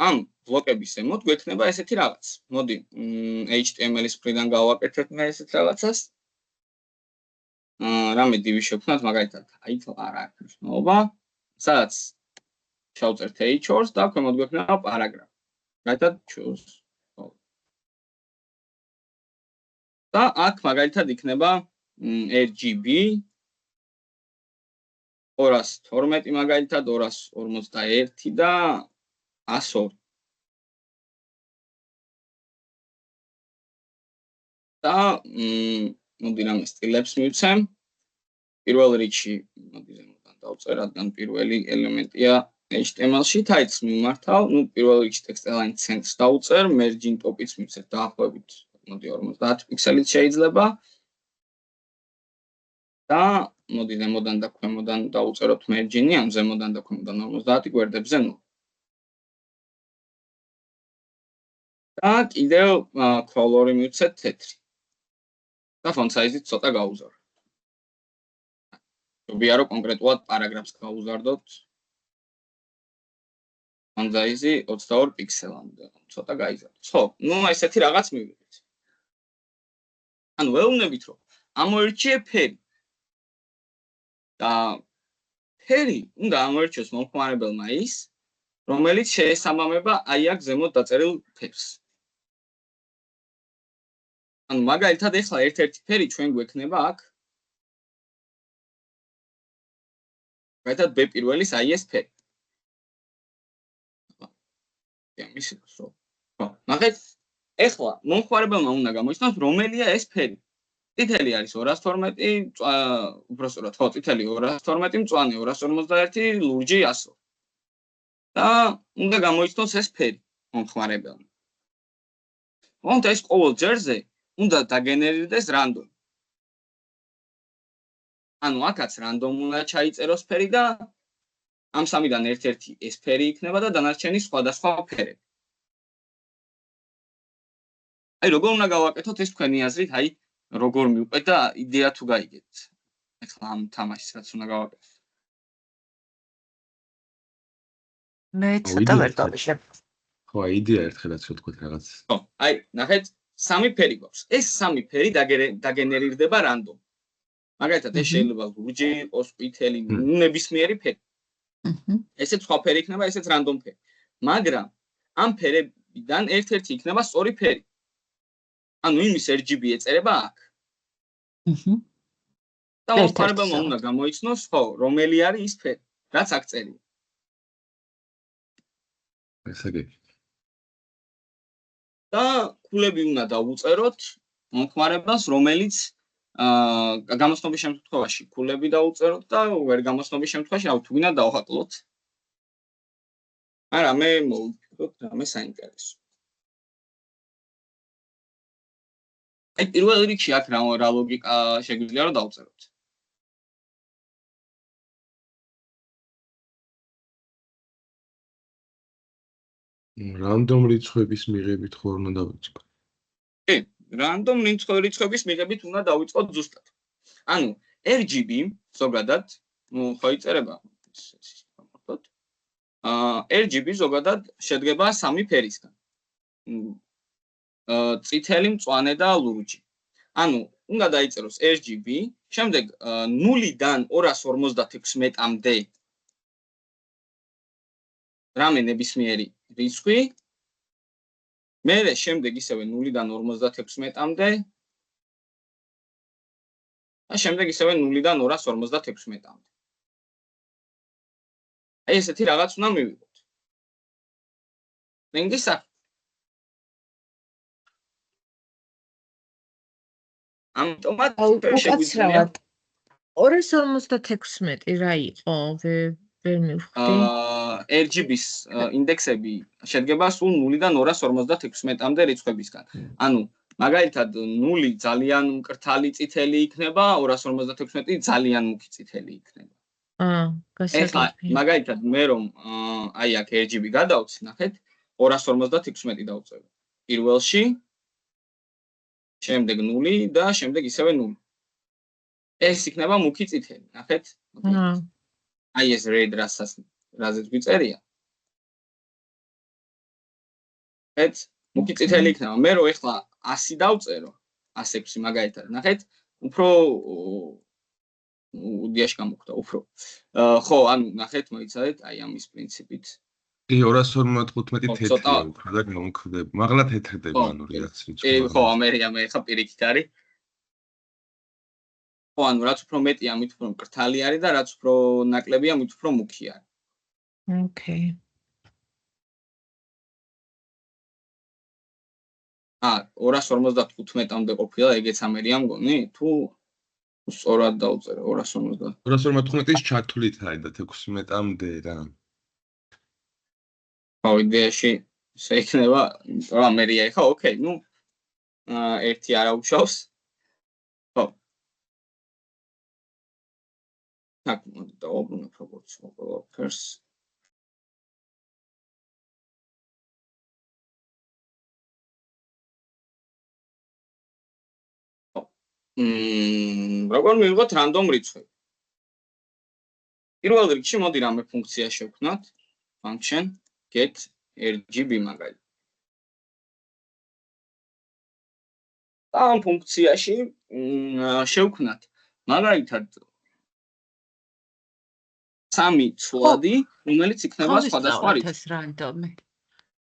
ამ ბლოკების ზემოთ გვექნება ესეთი რაღაც. მოდი, HTML-ის მხრიდან გავაკეთებ მე ესეთ რაღაცას. რამე დივი შევქმნათ, მაგალითად, title არ აქვს მნიშვნელობა, სადაც შევწერთ h-ს და ქვემოთ გვექნება პარაგრაფი. მაგალითად, choose. და აქ მაგალითად იქნება RGB 212 მაგალითად 251 და 102. და მოდი რამე სტილებს მივცემ. პირველ რიგში მოდი ზემოდან დავწერ, რადგან პირველი ელემენტია HTML-ში, title-ს მიმართავ, პირველ რიგში text-align center-ს დავწერ, margin top-იც მივცეთ დაახლოებით მოდი 50 პიქსელით შეიძლება. და მოდი ზემოდან და ქვემოდან დავუწეროთ margin-ი, ამ ზემოდან და ქვემოდან 50 გვერდებზე 0. და კიდევ color-ი მივცეთ თეთრი. და font size-ით ცოტა გავუზარო. შობია რომ კონკრეტულად პარაგრაფს გავუზარდოთ. font size-ი 22 პიქსელამდე, ცოტა გაიზარდოთ. ხო, ნუ ესეთი რაღაც მივიღეთ. ანუ ველუნებით რომ ამოერჩიე ფერი. და ფერი უნდა ამოერჩიოს მომხმარებელმა ის, რომელიც შეესაბამება აი აქ ზემოთ დაწერილ ფერს. ანუ მაგალითად ეხლა ერთ-ერთი ფერი ჩვენ გვექნება აქ. მაგალითად B1-ის აი ეს ფერი. ამისიც რო. ხო, ნახეთ, ეხლა მომხმარებელმა უნდა გამოიცნოს რომელია ეს ფერი. წითელი არის 212, უბრალოდ ხო, წითელი 212, მწვანე 251, ლურჯი 100. და უნდა გამოიცნოს ეს ფერი მომხმარებელმა. თუმცა ეს ყოველ ჯერზე უნდა დაგენერირდეს რანდომ. ანუ აქაც რანდომ უნდა ჩაიწეროს ფერი და ამ სამიდან ერთ-ერთი ეს ფერი იქნება და დანარჩენი სხვადასხვა ფერები. აი როგორ უნდა გავაკეთოთ ეს თქვენი აზრით, აი როგორ მივყვეთ და იდეა თუ გაიგეთ. ეხლა ამ თამაშს რაც უნდა გავაკეთოთ. მე ცოტა ვერ დავიშლებ. ხო, იდეა ერთხელაც რო თქვით რაღაც. ხო, აი, ნახეთ, სამი ფერი გვაქვს. ეს სამი ფერი დაგენერირდება რანდომ. მაგალითად, ეს შეიძლება ლურჯი იყოს, ყვითელი, ნებისმიერი ფერი. ესეც სხვა ფერი იქნება, ესეც რანდომ ფერი. მაგრამ ამ ფერებიდან ერთ-ერთი იქნება სწორი ფერი. ანუ იმის RGB ეწერება აქ. და მომხმარებელმა უნდა გამოიცნოს, ხო, რომელი არის ის ფერი, რაც აქ წერია. ესაგები. და ქულები უნდა დავუწეროთ მომხმარებელს, რომელიც გამოსნობის შემთხვევაში ქულები დავუწეროთ და ვერ გამოსნობის შემთხვევაში თუ გინდა დავხატლოთ. მაგრამ მე მოვიფიქროთ რამე საინტერესო. აი პირველ რიგში აქ რა ლოგიკა შეგვიძლია რომ დავწეროთ. რანდომ რიცხვების მიღებით ხო უნდა დავიწყოთ? კი, რანდომ რიცხვების მიღებით უნდა დავიწყოთ ზუსტად. ანუ RGB ზოგადად, ნუ ხო იწერება სისტემატურად. RGB ზოგადად შედგება სამი ფერისგან. წითელი, მწვანე და ლურჯი. ანუ უნდა დაიწეროს RGB, შემდეგ 0-დან 256-მდე რამე ნებისმიერი რიცხვი. მერე შემდეგ ისევე 0-დან 56-მდე და შემდეგ ისევე 0-დან 256-მდე. აი ესეთი რაღაც უნდა მივიღოთ. ნენგისა ამიტომაც უკაცრავად 256 რა იყო? ვერ მივხვდი. RGB-ს ინდექსები შედგება სულ 0-დან 256-მდე რიცხვებისგან. ანუ მაგალითად 0 ძალიან მკრთალი წითელი იქნება, 256 ძალიან მუქი წითელი იქნება. გასაგები. მაგალითად მე რომ აი აქ RGB გადავცი, ნახეთ, 256 დავწერე. პირველში შემდეგ 0 და შემდეგ ისევე 0. ეს იქნება მუქი წითელი, ნახეთ? აი ეს red რაზეც გვიწერია. ეს მუქი წითელი იქნება. მე რო ეხლა 100 დავწერო, 106 მაგალითად, ნახეთ? უფრო უდიაში გამოხდა, უფრო. ხო, ანუ ნახეთ, მოიცადეთ, აი ამის პრინციპით. კი 255 თეთრია უფრო და გამოვხდება. მაღლა თეთრდება ანუ რეაქცია. ხო, ამერია მე ხა პირიქით არის. ხო, ანუ რაც უფრო მეტია, მით უფრო მკრთალი არის და რაც უფრო ნაკლებია, მით უფრო მუქი არის. ოკეი. 255-მდე ყოფილა, ეგეც ამერია მგონი? თუ სწორად დავწერე 250. 255-ის ჩათვლით არის და 16-მდე რა. ხო, იდეაში შეიქნება, რომ ამერია ხა, ოკეი, ნუ ერთი არა უშავს. ხო. так, დავუბრუნებ როგორც ყველაფერს. როგორ მივიღოთ random რიცხვი? პირველ რიგში მოდი რამე ფუნქცია შევქმნათ. function get rgb მაგალითად. ამ ფუნქციაში შევქმნათ მაგალითად 3 ცვლადი, რომელიც იქნება სხვადასხვა რიცხვი.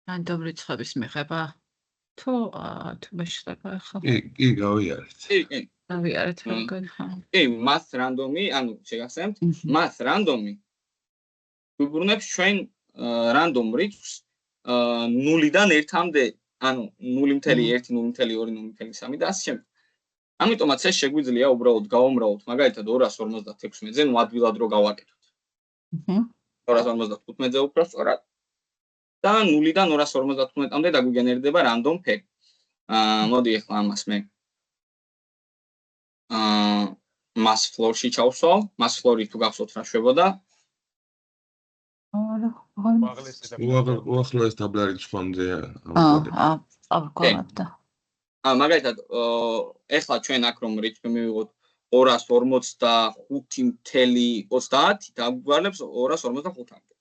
random რიცხვების მიღება თუ მეშლება ახლა. კი, გავიარეთ. კი. გავიარეთ როგორ ხა. კი, math random-ი, ანუ შეგახსენებთ, math random-ი ვიბრუნებს ჩვენ random რიცხვს 0-დან 1-მდე, ანუ 0.1, 0.2, 0.3 და ასე შემდეგ. ამიტომაც ეს შეგვიძლია უბრალოდ გავამრავლოთ, მაგალითად 256-ზე, ნუ ადვილად რო გავაკეთოთ. 255-ზე უფრო სწორად. და 0-დან 255-მდე დაგვიგენერდება random ფერი. მოდი ახლა ამას მე mass floor-ში ჩავსვავ, mass floor-ი თუ გახსოვთ რა შვებოდა. უახლოეს ტაბლარი სხვამდეა. ავგონებდა. მაგალითად, ეხლა ჩვენ აქ რომ რიცხვი მივიღოთ 245.30 დაგვიგვარებს 245-მდე.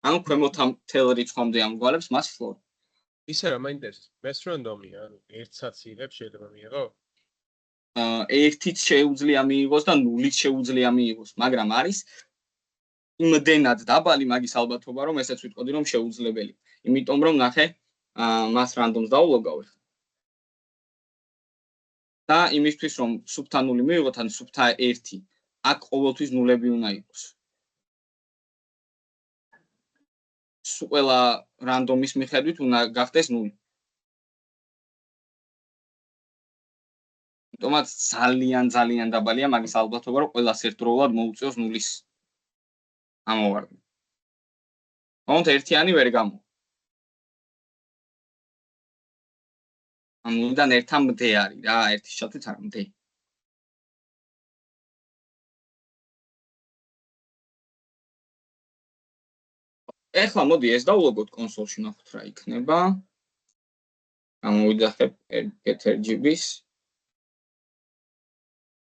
ანუ ქვემოთა მთელ რიცხვამდე ამგვარებს mass floor. ისე რა მაინტერესებს, mass random-ი, ანუ 1-საც იღებს შეიძლება მიიღო? 1-ით შეუძლია მიიღოს და 0-ით შეუძლია მიიღოს, მაგრამ არის იმდენად დაბალი მაგის ალბათობა, რომ ესეც ვიტყოდი, რომ შეუძლებელი. იმიტომ რომ ნახე, mass random-ს დავულოგავ. და იმისთვის რომ სუფთა 0 მივიღოთ, ან სუფთა 1, აქ ყოველთვის ნულები უნდა იყოს. ყველა random-ის მიხედვით უნდა გახდეს 0. თუმცა ძალიან დაბალია მაგის ალბათობა, რომ ყველას ერთდროულად მოუწიოს 0-ის ამოვარდნა. თუმცა ერთიანი ვერ გამო. ამ 0-დან 1-მდე არის რა, 1-ის ჩათვლით არ მდე. ეხლა მოდი ეს დავულოგოთ კონსოლში, ნახოთ რა იქნება. გამოვიძახებ get rgb-ს.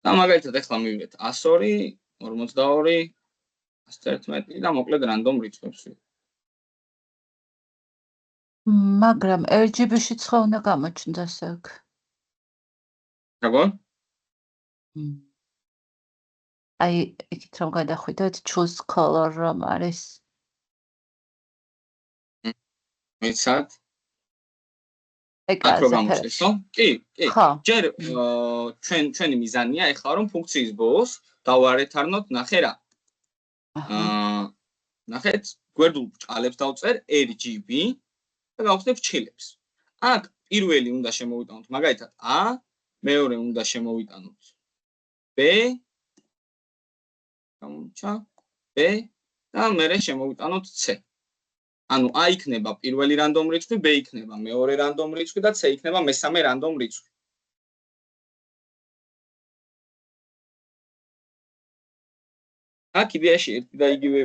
და მაგალითად ეხლა მივიღეთ 102, 42, 111 და მოკლედ random რიცხვებს. მაგრამ RGB-ში ცხა უნდა გამოჩნდეს აქ. როგორ? აი, იქით რომ გადახვიდეთ, choose color რომ არის. მეცად? ეგ აქ რო გამოჩნდეს, ხო? კი. ჯერ ჩვენი მიზანია ეხლა რომ ფუნქციის ბოლოს დავარეთარნოთ, ნახე რა. ნახეთ, გვერდულ ბრჭყალებს დავწერ RGB და გავხსნებ ჩილებს. აქ პირველი უნდა შემოვიტანოთ, მაგალითად A, მეორე უნდა შემოვიტანოთ B, გამომჩა B და მერე შემოვიტანოთ C. ანუ A იქნება პირველი random რიცხვი, B იქნება მეორე random რიცხვი და C იქნება მესამე random რიცხვი. აქ იდეაში ერთი და იგივე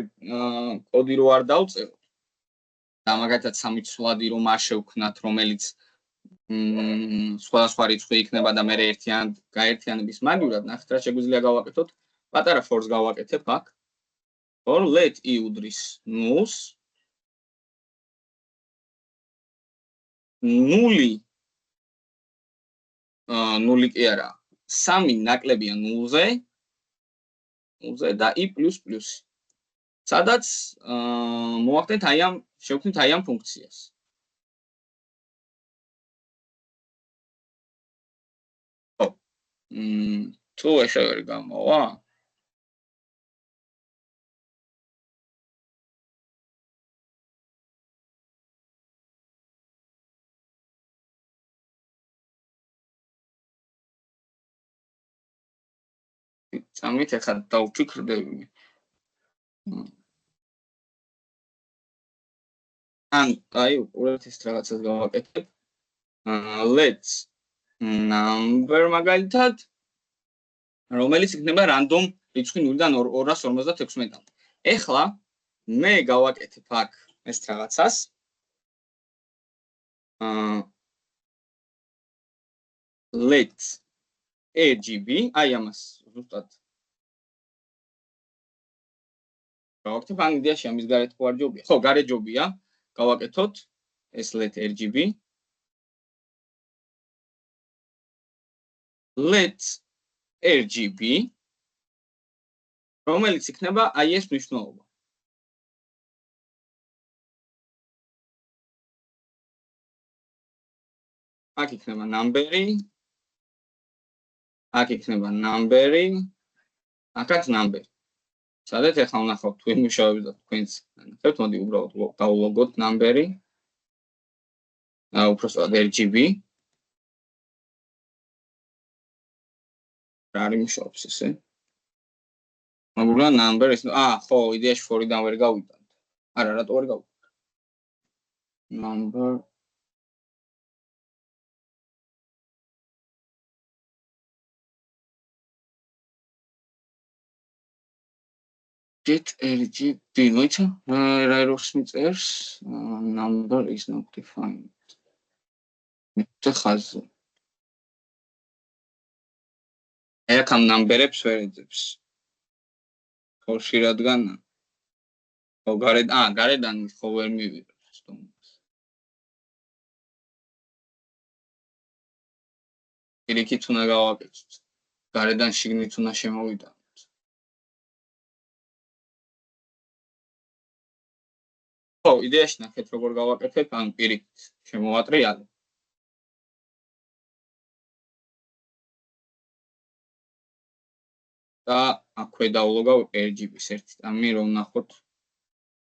კოდი რო არ დავწეროთ. და მაგალითად 3 ცვლადი რომ არ შევქმნათ, რომელიც სხვადასხვა რიცხვი იქნება და მე გაერთიანების მაგივრად ნახეთ რა შეგვიძლია გავაკეთოთ. პატარა force გავაკეთებ აქ. or let i უდრის 0-ს 0 0 კი არა 3 ნაკლებია 0-ზე და i++. სადაც მოვახდენთ შევქმნით აი ამ ფუნქციას. თუ ესე ვერ გამოვა წამით ახლა დავფიქრდები. ან აი უყურეთ ეს რაღაცას გავაკეთებ. let's number მაგალითად რომელიც იქნება random რიცხვი 0-დან 256-მდე. ეხლა მე გავაკეთებ აქ ეს რაღაცას. let's RGB აი ამას ზუსტად გავაკეთებ ან იდეაში ამის გარეთ ხო არ ჯობია? ხო, გარეთ ჯობია. გავაკეთოთ ეს let RGB. let's RGB რომელიც იქნება აი ეს მნიშვნელობა. აქ იქნება number-ი. აქ იქნება number-ი. აქაც number-ი. სადაც ახლა ვნახავთ თუ იმუშავებს და თქვენს ნახევთ, მოდი უბრალოდ დავულოგოთ number-ი. უпростоად RGB. რა არის მუშაობს ესე? მაგულა number is ხო, იდეაში 4-დან ვერ გავიტანთ. არა, რატო ვერ გავიტანთ? number get RGB მოიცა? რა ერორს მიწერს? number is not defined. მეთქე ხაზი. აქ ამ ნამბერებს ვერ ეძებს. ხოში რადგან ხო გარედან ხო ვერ მივიღებს თუმცა. პირიქით უნდა გავაკეთოთ. გარედან შიგნით უნდა შემოვიდანოთ. ხო, იდეაში ნახეთ როგორ გავაკეთებ, ან პირიქით შემოვატრიალებ. და აქვე დავლოგავ RGB-ს ერთი წამი რომ ნახოთ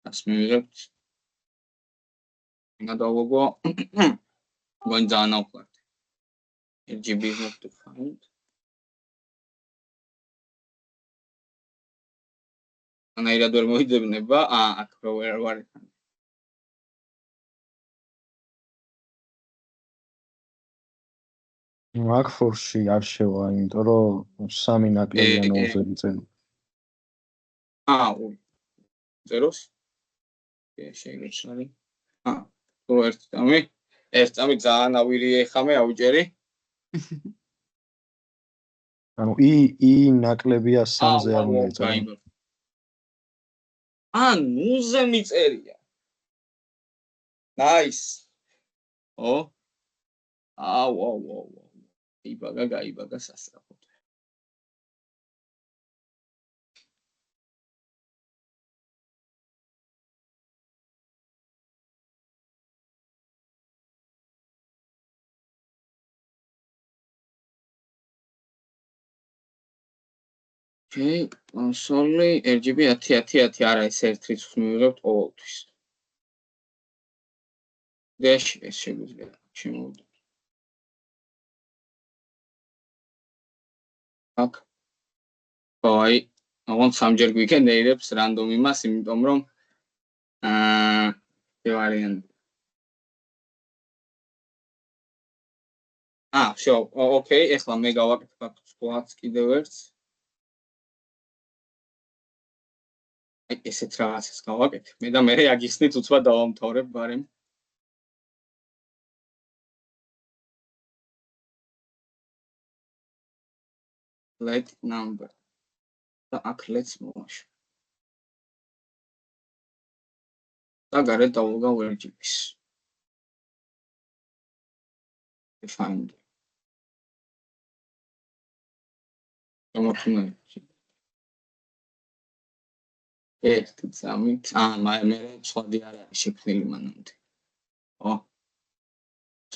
ას მივიღებთ. გადავლოგო გონ ძალიან ავყართ. RGB is not defined. ანაირად ვერ მოიძებნება, აქ რო ვერ ვარ. აქ force-ში არ შევა, იმიტომ რომ 3 ნაკლებია 0-ზე მიწელი. ზეროს? შეგეცალი. თუ ერთ წამი ძალიან ავირიე ხამე ავიჭერი. ანუ i ნაკლებია 3-ზე არ უნდა ეწოდა. 0-ზე მიწერია. Nice. ვაუ. გაიბაგა სასწრაფოდ. Okay, console RGB 10 არა ეს ერთ რიცხვს მივიღებთ ყოველთვის. ეს შეგვიძლია შემოვიდეთ. აქ აი, აღონ სამჯერ გვიქენდეირებს random იმას, იმიტომ რომ ვარიანტი. ოკეი, ეხლა მე გავაკეთებ აქ სკოლაც კიდევ ერთს. აი, ესეც რაღაცას გავაკეთებ. მე და მე აგიხსნით უცბად დავამთავრებ ბარემ. let number და აქ let's მოვაშ და გარეთ დავუგავ RGB-ს find გამოვხმები ერთი წამით მე ცვლადი არ არის შექმნილი მანამდე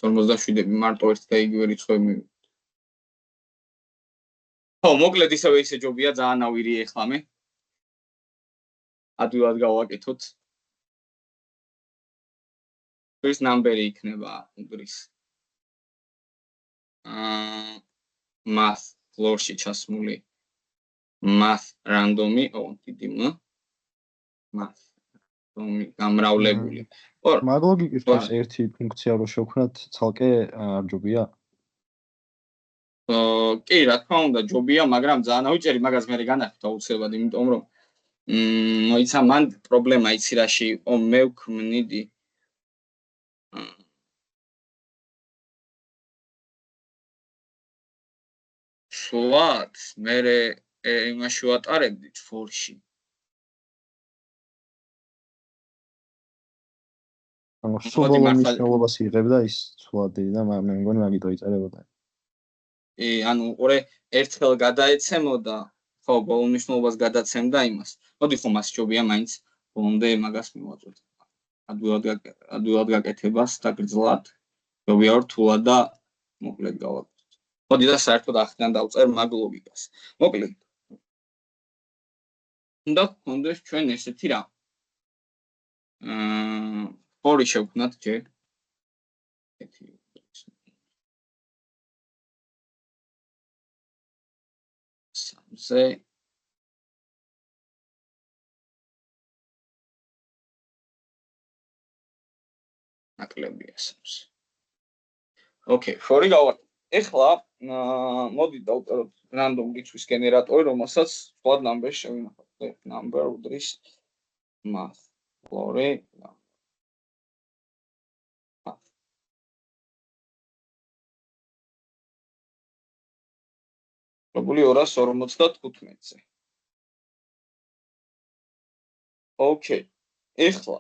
47 მარტო ერთ და იგივე რიცხვები მოკლედ ისევე ისე ჯობია ძალიან ავირიე ახლა მე ადვილად გავაკეთოთ ეს ნამბერი იქნება უდრის math floor-ში ჩასმული math random-ი დიდი math გამრავლებული მაგ ლოგიკის დროს ერთი ფუნქცია რო შევქმნათ ცალკე არ ჯობია კი რა თქმა უნდა ჯობია მაგრამ ძალიან ავიჭერი მაგას მე განახით აუცილებლად იმიტომ რომ მოიცა მან პრობლემა იცი რაში იყო მე ვქმნიდი სვათ მე იმაში ვატარებდი for-ში სულ მნიშვნელობას იღებდა ის სვადი და მე მგონი მაგითო იწერებოდა ანუ ყურე ერთხელ გადაეცემოდა ხო ბოლო მნიშვნელობას გადაცემდა იმას მოდი ხომ მას ჯობია მაინც ბოლომდე მაგას მივაწვდეთ ადვილად გაკეთებას და გრძლად ჯობია რთულად და მოკლედ გავაკეთოთ მოდი და საერთოდ ახლა დავწერ მაგ ლოგიკას მოკლედ უნდა გქონდეს ჩვენ ესეთი რა ორი შევქმნათ ჯერ ერთი სამზე ნაკლებია სამზე ოკეი ფორი გავაკეთე ეხლა მოდი დავწეროთ random რიცხვის გენერატორი რომელსაც სხვა ნამბერს შევინახავთ number უდრის math floor-ი პრობული 255-ზე. ოკეი. ეხლა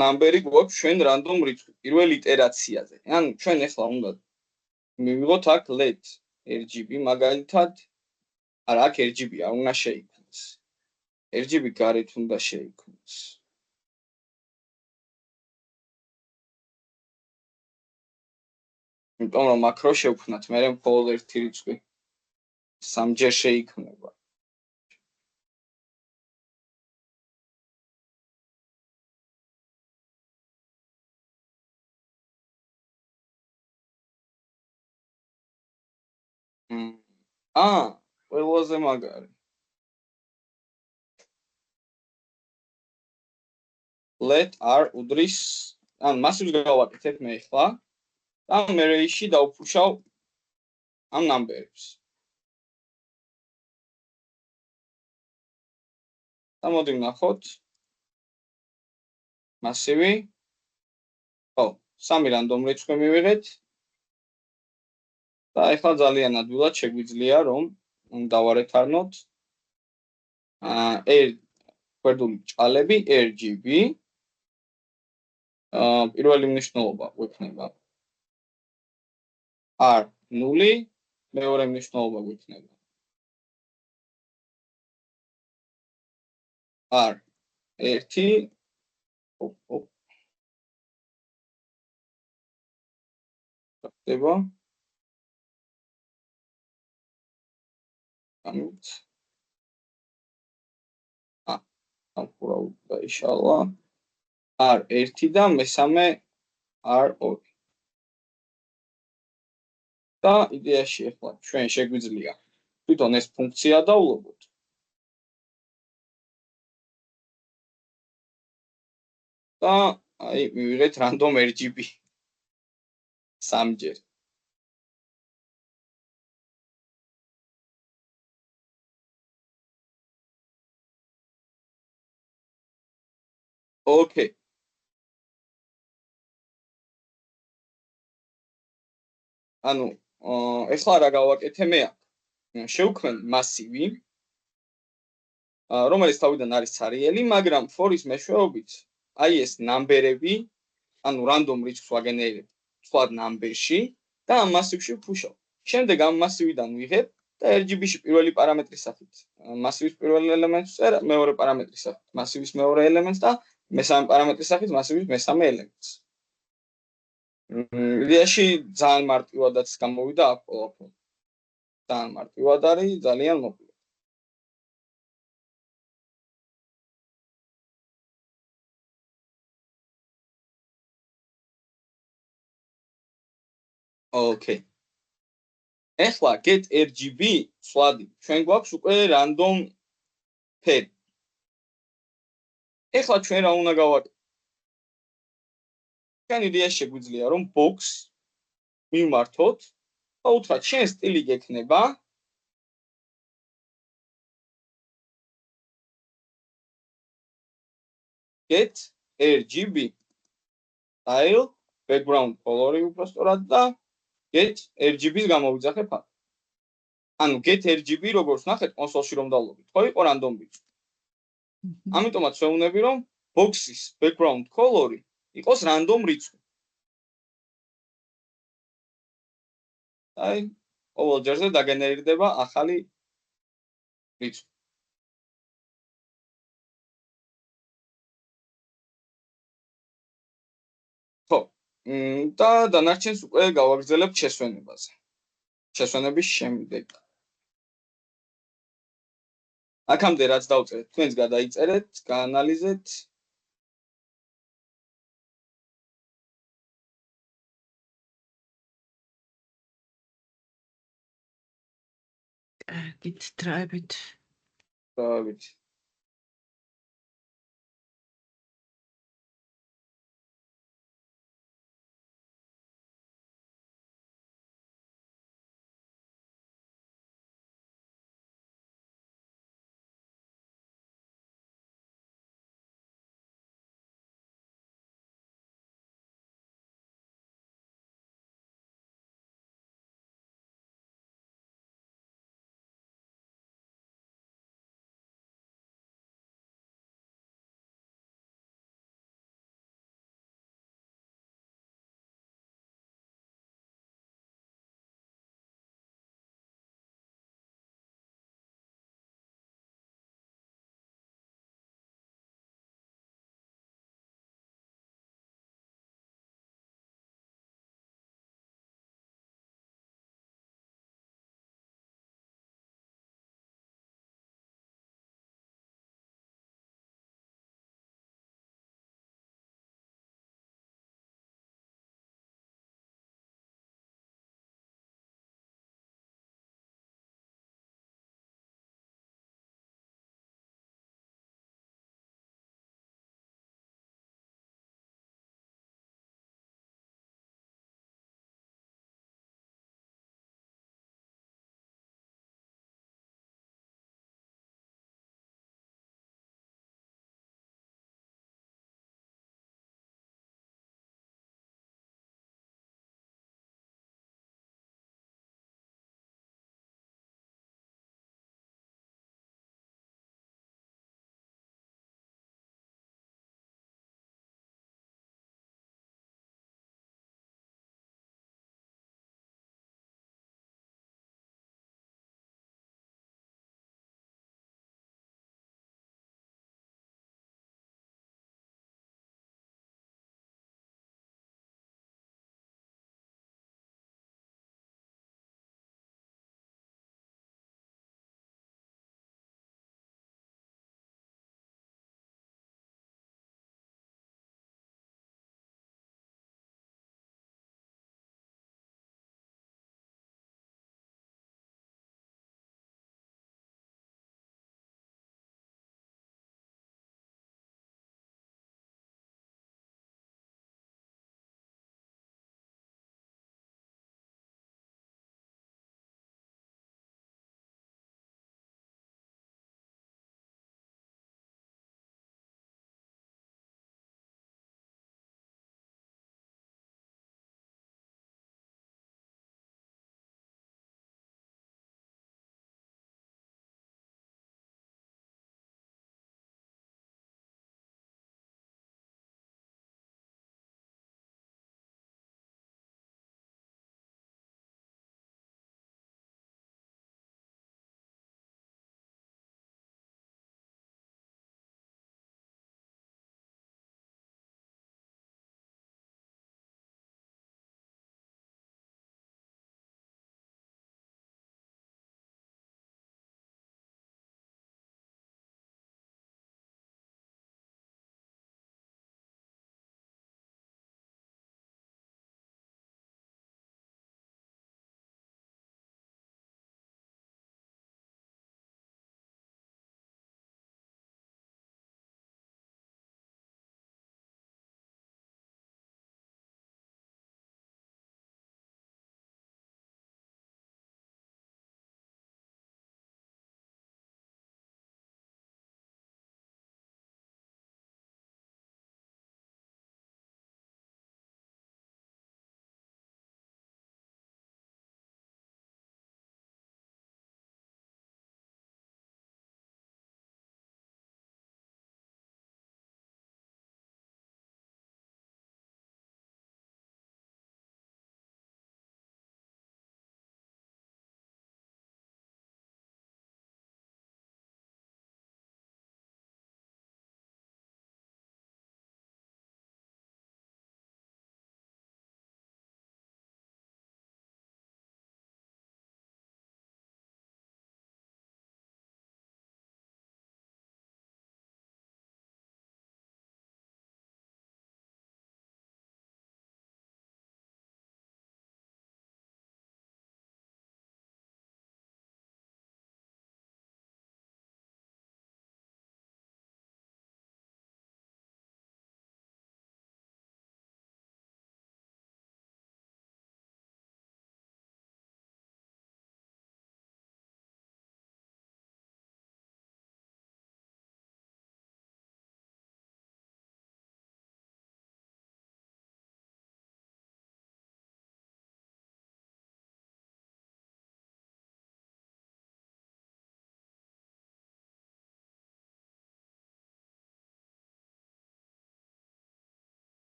ნამბერი გვაქვს ჩვენ random რიცხვი პირველ იტერაციაზე. ანუ ჩვენ ეხლა უნდა მივიღოთ აქ let RGB მაგალითად არა აქ RGB არ უნდა შეიქმნას. RGB გარეთ უნდა შეიქმნას. იმიტომ რომ აქ რო შევქმნათ მე მხოლოდ ერთი რიცხვი სამჯერ შეიქმნება. ყველაზე მაგარი. let r უდრის ან მასივს გავაკეთებ მე ახლა და მე რეიში დავფუშავ ამ ნამბერებს. და მოდი ვნახოთ მასივი ხო სამი რანდომ რიცხვი მივიღეთ და ახლა ძალიან ადვილად შეგვიძლია რომ დავარეთარნოთ გვერდული ჭალები RGB პირველი მნიშვნელობა გვექნება R0 მეორე მნიშვნელობა გვექნება R1 ხდება ამით ამხურავდა იშალა R1 და მესამე R2 და იდეაში ახლა ჩვენ შეგვიძლია თვითონ ეს ფუნქცია დავлогოთ და აი მივიღეთ random RGB სამჯერ ოკეი ანუ ეხლა რა გავაკეთე მე აქ შევქმნ მასივი, რომელიც თავიდან არის ცარიელი, მაგრამ for-ის მეშვეობით აი ეს ნამბერები, ანუ random რიცხვს ვაგენერებ სხვა ნამბერში და ამ მასივში ვფუშავ. შემდეგ ამ მასივიდან ვიღებ და RGB-ში პირველი პარამეტრის სახით მასივის პირველ ელემენტს ვწერა, მეორე პარამეტრის სახით მასივის მეორე ელემენტს და მესამე პარამეტრის სახით მასივის მესამე ელემენტს. იდეაში ძალიან მარტივადაც გამოვიდა აქ ყველაფერი. ძალიან მარტივად არის, ძალიან მოკლედ. Okay. ეხლა get RGB სვადი. ჩვენ გვაქვს უკვე random ფერი. ეხლა ჩვენ რა უნდა გავაკეთოთ? ჩვენ იდეაში შეგვიძლია რომ box მივმართოთ და უთხრათ შენ სტილი გექნება get RGB style background color უბრალოდ და get RGB-ს გამოვიძახებ აქ. ანუ get RGB როგორც ნახეთ კონსოლში რომ დავლობთ, ხო იყო random bit. ამიტომაც ვეუბნები რომ box-ის background color-ი იყოს random რიცხვი. აი, ყოველ ჯერზე დაგენერირდება ახალი რიცხვი. ხო, და დანარჩენს უკვე გავაგრძელებთ შესვენებაზე. შესვენების შემდეგ. აქამდე რაც დავწერეთ, თქვენს გადაიწერეთ, გაანალიზეთ. გით დრაებით. დავით.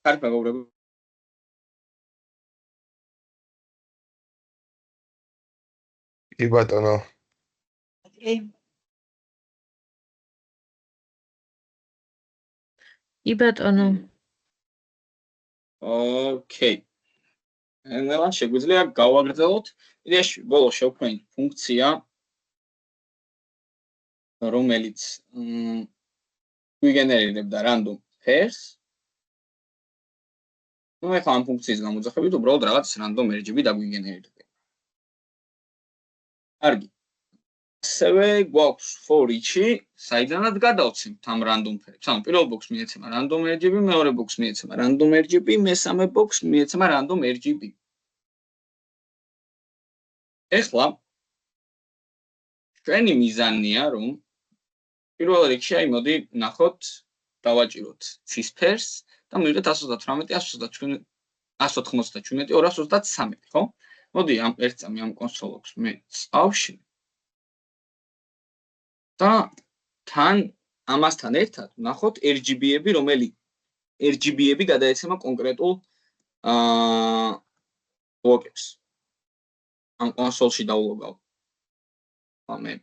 კარგი მეგობრებო. კი ბატონო. კი ბატონო. ოკეი. ნელა შეგვიძლია გავაგრძელოთ. იდეაში ბოლოს შევქმნით ფუნქცია რომელიც გვიგენერირებდა random pairs. ну ეხლა ამ ფუნქციის გამოძახებით უბრალოდ რაღაც random RGB დაგვიგენერირდება. კარგი. ასევე გვაქვს for each-ი, საიდანაც გადავცემთ ამ random pair-ებს. ანუ პირველ box მიეცემა random RGB, მეორე box მიეცემა random RGB, მესამე box მიეცემა random RGB. ეხლა ჩვენი მიზანია რომ პირველ რიგში აი მოდი ნახოთ დავაჭიროთ cis pairs და მივიღეთ 138, 197, 233, ხო? მოდი ამ ერთსამი ამ კონსოლს მე წავშლი. და თან ამასთან ერთად ნახოთ RGB-ები, რომელი RGB-ები გადაეცემა კონკრეტულ ბლოკებს. ამ კონსოლში დავლოგავ. ამე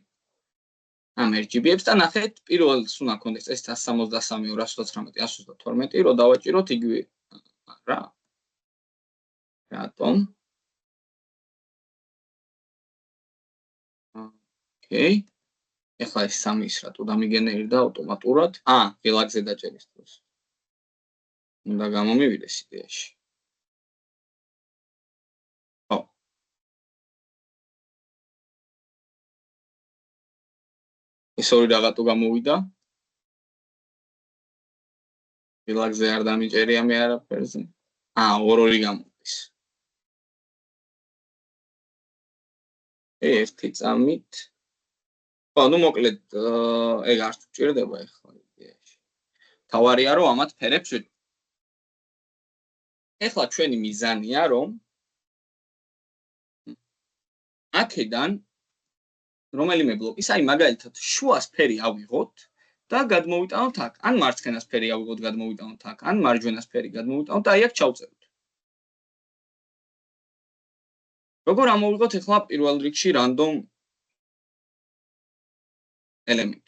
ამ RGB-ებს და ნახეთ პირველს უნდა ქონდეს ეს 163, 219, 132, რომ დავაჭიროთ იგივე რა. რატომ? ოკეი. ეხლა ეს სამი ის რატო დამიგენერირდა ავტომატურად? ღილაკზე დაჭერის დროს. უნდა გამომივიდეს იდეაში. ხო. ეს ორი რაღაცა გამოვიდა. ღილაკზე არ დამიჭერია მე არაფერზე. ორი გამოდის. ერთი წამით. ხო, ну მოკლედ ეგ არ გვჭირდება ეხლა იდეაში. თავარია რომ ამათ ფერებს ვიდ. ეხლა ჩვენი მიზანია რომ აქედან რომელიმე ბლოკის, აი მაგალითად შუას ფერი ავიღოთ და გადმოვიტანოთ აქ. ან მარცხენას ფერი ავიღოთ, გადმოვიტანოთ აქ, ან მარჯვენას ფერი გადმოვიტანოთ და აი აქ ჩავწეროთ. როგორ ამოვიღოთ ეხლა პირველ რიგში random element.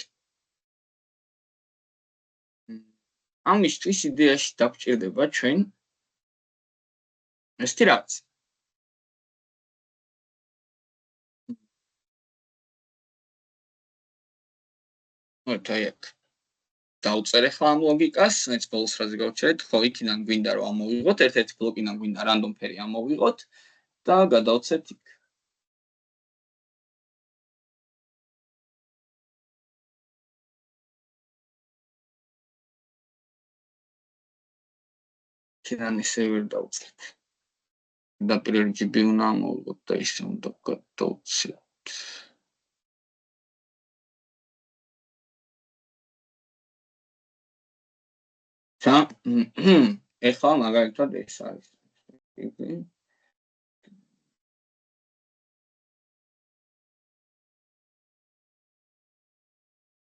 ამისთვის იდეაში დაგვჭირდება ჩვენ ესეთი რაღაც. აი აქ. დავწერ ახლა ამ ლოგიკას, მეც ბოლოს რაზე გავჩერეთ, ხო იქიდან გვინდა რომ ამოვიღოთ, ერთ-ერთი ბლოკიდან გვინდა random ფერი ამოვიღოთ და გადავცეთ იქ. იქიდან ისე ვერ დავწერთ. და პირველ RGB უნდა ამოვიღოთ და ისე უნდა გადავცეთ. ეხლა მაგალითად ეს არის.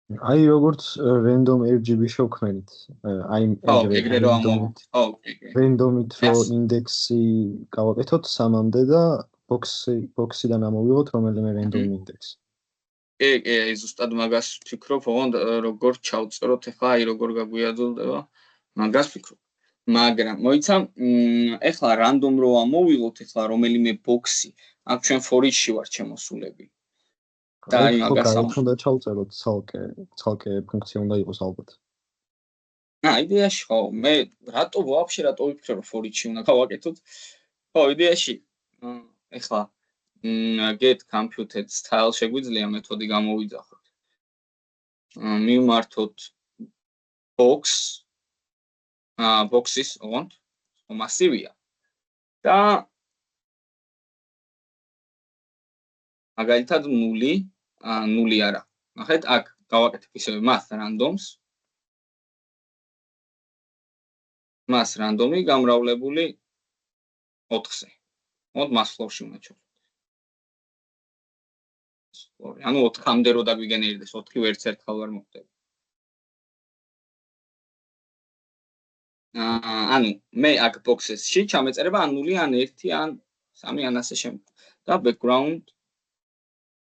აი როგორც random RGB შევქმნით. აი ეგრე რომ random-ით რო ინდექსი გავაკეთოთ 3-მდე და box-იდან ამოვიღოთ რომელიმე random index. კი, ზუსტად მაგას ვფიქრობ, ოღონდ როგორ ჩავწეროთ ეხლა, აი როგორ გაგვიაძულდება, მაგას ვფიქრობ. მაგრამ მოიცა, ეხლა random რო ამოვიღოთ, ეხლა რომელიმე box-ი, აქ ჩვენ for each-ში ვარ შემოსულები. და აი მაგას უნდა ჩავწეროთ ცალკე ფუნქცია უნდა იყოს ალბათ. იდეაში ხო, მე რატო ვიფიქრე რომ for each-ში უნდა გავაკეთოთ? ხო, იდეაში ეხლა get computed style შეგვიძლია მეთოდი გამოვიძახოთ. მივმართოთ boxes, ოღონდ მასივია. და მაგალითად 0 არა. ნახეთ, აქ გავაკეთებ ისევე math randoms. math random-ი გამრავლებული 4-ზე. მოდ math flow-ში უნდა ჩავწეროთ. ანუ 4-მდე რო დაგვიგენერირდეს, 4 ვერც ერთხელ ვერ მოხდება. ანუ მე აქ boxes-ში ჩამეწერება ან 0 ან 1 ან 3 ან ასე შემდეგ და background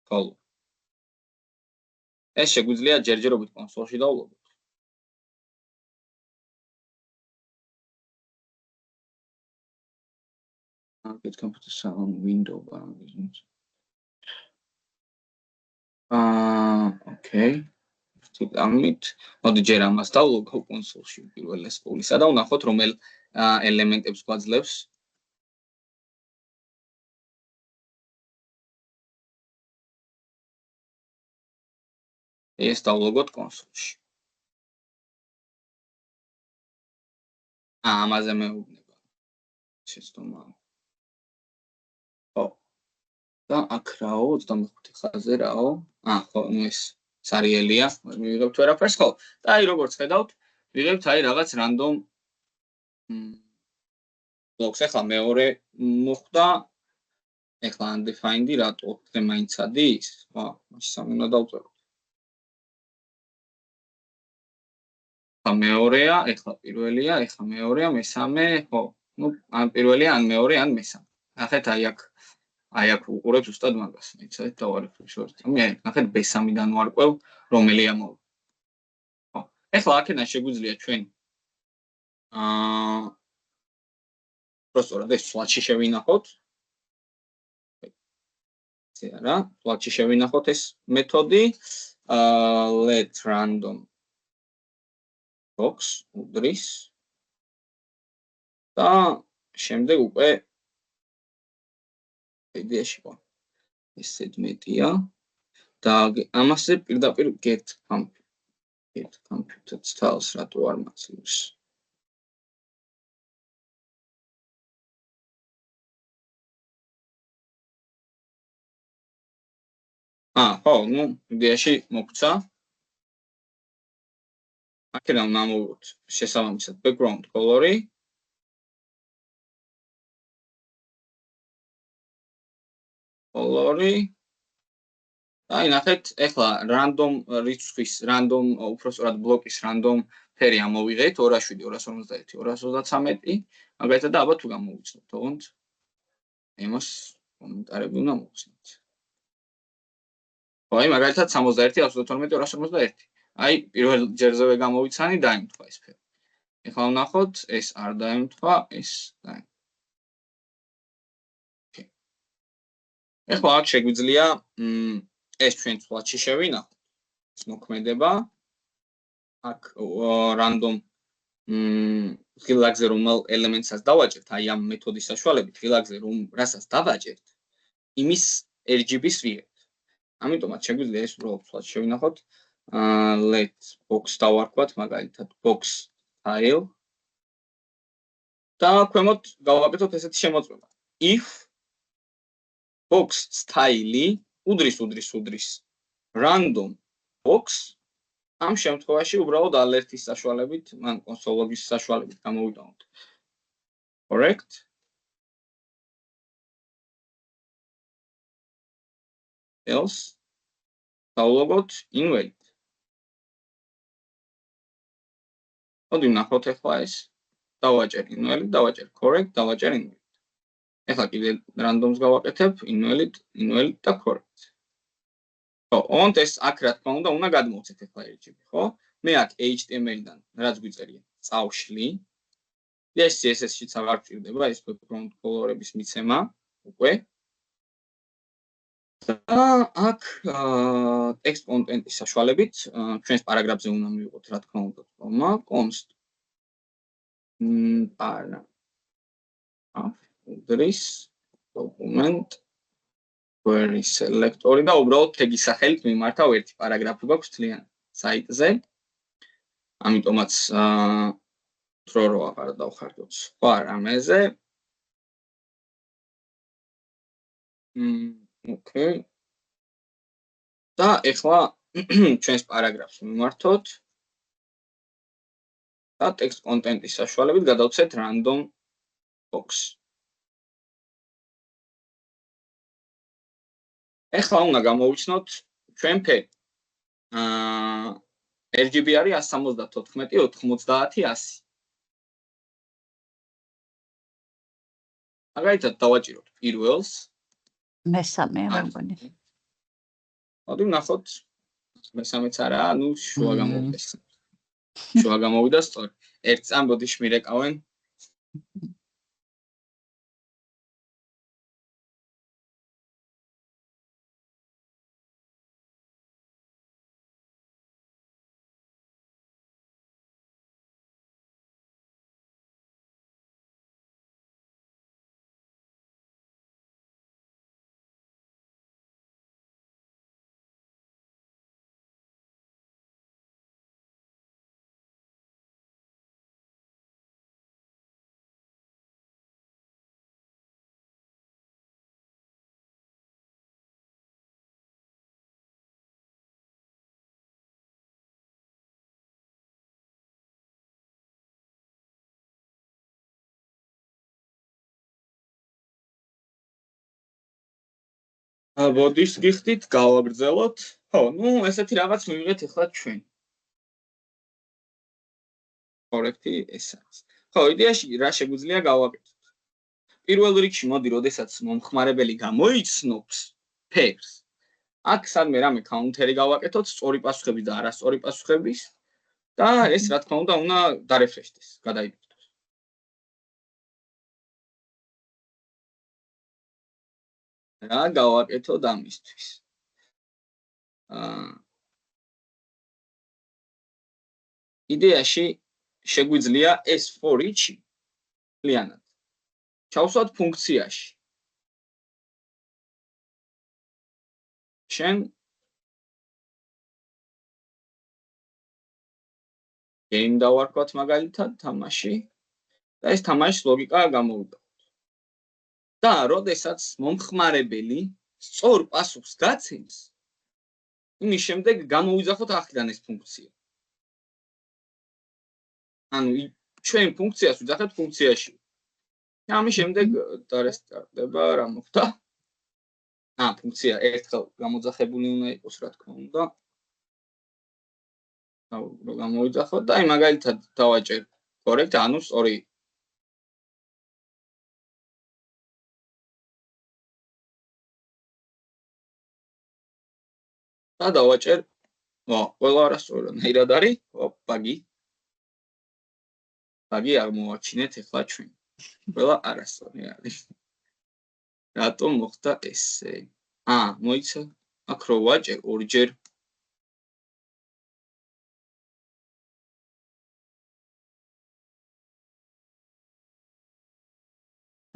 color. ეს შეგვიძლია ჯერჯერობით კონსოლში დავულებოთ. Get computer sound window isn't. Okay. ამით მოდი ჯერ ამას დავლოგო კონსოლში პირველ ესპოლისა და ვნახოთ რომელ ელემენტებს გვაძლევს. ეს დავლოგოთ კონსოლში. ამაზე მეუბნება. შეცდომა. და აქ რაო 25 ხაზზე რაო? ხო, ეს სარიელია, მივიღებთ ვერაფერს, ხო? და აი როგორც ხედავთ, ვიღებთ აი რაღაც random blocks. ახლა მეორე მოხდა. ახლა undefined რატო ხე მაინც ადის? ხო, მაშინ სამი უნდა დავწეროთ. ახლა მეორეა, ახლა პირველია, ახლა მეორეა, მესამე, ხო. ნუ ან პირველია, ან მეორე, ან მესამე. ნახეთ აი აქ უყურებს უბრალოდ მაგას. იცით დავარეკრებ შორტი. ნახეთ B3-დან ვარკვევ, რომელი ამოვიდა. ხო. ახლა აქედან შეგვიძლია ჩვენ პროსტორად ეს ფლატში შევინახოთ. ესე არა, ფლატში შევინახოთ ეს მეთოდი. Let random box უდრის და შემდეგ უკვე იდეაში ყო. ესეთ მეტია და ამასე პირდაპირ get computer styles რატო არ მაცილებს. ხო, ნუ იდეაში მოგცა. აქედან მოვუვოთ შესაბამისად background color-ი. აი ნახეთ, ახლა random რიცხვის, random უпростоრად ბლოკის random ფერი ამოვიღეთ 207, 251, 233, მაგალითად და აბა თუ გამოვიცნოთ, თქონდ. ემოს კომენტარები უნდა მოვხსნათ. აი მაგალითად 61, 112, 251. აი პირველ ჯერზევე გამოვიცანი დაემთხვა ეს ფერი. ახლა ვნახოთ, ეს არ დაემთხვა, ეს დაემთხვა. ახლა აქ შეგვიძლია ეს ჩვენ ფლატში შევინახოთ. ეს მოქმედება აქ random ღილაკზე რომელ ელემენტსაც დავაჭერთ, აი ამ მეთოდის საშუალებით ღილაკზე რომ რასაც დავაჭერთ, იმის RGB-ს ვიღებთ. ამიტომაც შეგვიძლია ეს უბრალოდ ფლატში შევინახოთ. Let box დავარქვათ, მაგალითად box style და ქვემოთ გავაკეთოთ ესეთი შემოწმება. If box style უდრის random box ამ შემთხვევაში უბრალოდ alert-ის საშუალებით, მან კონსოლ-ლოგის საშუალებით გამოვიდავნოთ. Correct? Else დავლოგოთ invalid. მოდი ვნახოთ ახლა ეს. დავაჭერ invalid, დავაჭერ correct, დავაჭერ invalid. ახლა კიდე random-ს გავაკეთებ, invalid და correct. ხო, ონტ ეს აქ რა თქმა უნდა გადმოვცეთ ახლა RGB, ხო? მე აქ HTML-დან რაც გვიწერია, წავშლი. ეს CSS-შიც აღარ გჭირდება ეს background color-ების მიცემა, უკვე. და აქ text content-ის საშუალებით ჩვენს პარაგრაფზე უნდა მივიღოთ რა თქმა უნდა კომა const უდრის document query selector და უბრალოდ თეგის სახელით მიმართავ ერთი პარაგრაფი გვაქვს თლიან საიტზე. ამიტომაც დრო რო აღარ დავხარჯოთ სხვა რამეზე. Okay. და ეხლა ჩვენს პარაგრაფს მიმართოთ და text content-ის საშუალებით გადავცეთ random box. ეხლა უნდა გამოვიცნოთ ჩვენ ფერი. RGB არის 174, 90, 100. მაგალითად დავაჭიროთ პირველს. მესამეა მე მგონი. მოდი ვნახოთ. მესამეც არა, ნუ შუა გამოვიდა. შუა გამოვიდა სწორი. ერთს ამბოდი შმირეკავენ. ბოდის გიხდით, გავაგრძელოთ. ხო, ნუ ესეთი რაღაც მივიღეთ ახლა ჩვენ. კორექტი ეს არის. ხო, იდეაში რა შეგვიძლია გავაკეთოთ? პირველ რიგში მოდი, როდესაც მომხმარებელი გამოიცნობს ფერს, აქ სადმე რამე კაუნტერი გავაკეთოთ, სწორი პასუხების და არასწორი პასუხების და ეს რა თქმა უნდა დარეფრეშდეს, გადაიბიტოს. რა გავაკეთოთ ამისთვის? იდეაში შეგვიძლია ეს for each ლიანად ჩავსვათ ფუნქციაში. შენ game დავარქვათ მაგალითად თამაში და ეს თამაშის ლოგიკა გამოვიდა. და როდესაც მომხმარებელი სწორ პასუხს გაცემს, იმის შემდეგ გამოვიძახოთ აქედან ეს ფუნქცია. ანუ ჩვენ ფუნქციას ვიძახებთ ფუნქციაში. ამის შემდეგ დარესტარტდება რა მოხდა? ფუნქცია ერთხელ გამოძახებული უნდა იყოს, რა თქმა უნდა. რო გამოვიძახოთ და აი მაგალითად დავაჭერ correct, ანუ სწორი. და დავაჭერ, ყველა არასწორი ნაირად არის, ბაგი. ბაგი აღმოვაჩინეთ ახლა ჩვენ. ყველა არასწორი არის. რატომ მოხდა ესე? მოიცა, აქ რო ვაჭერ ორჯერ.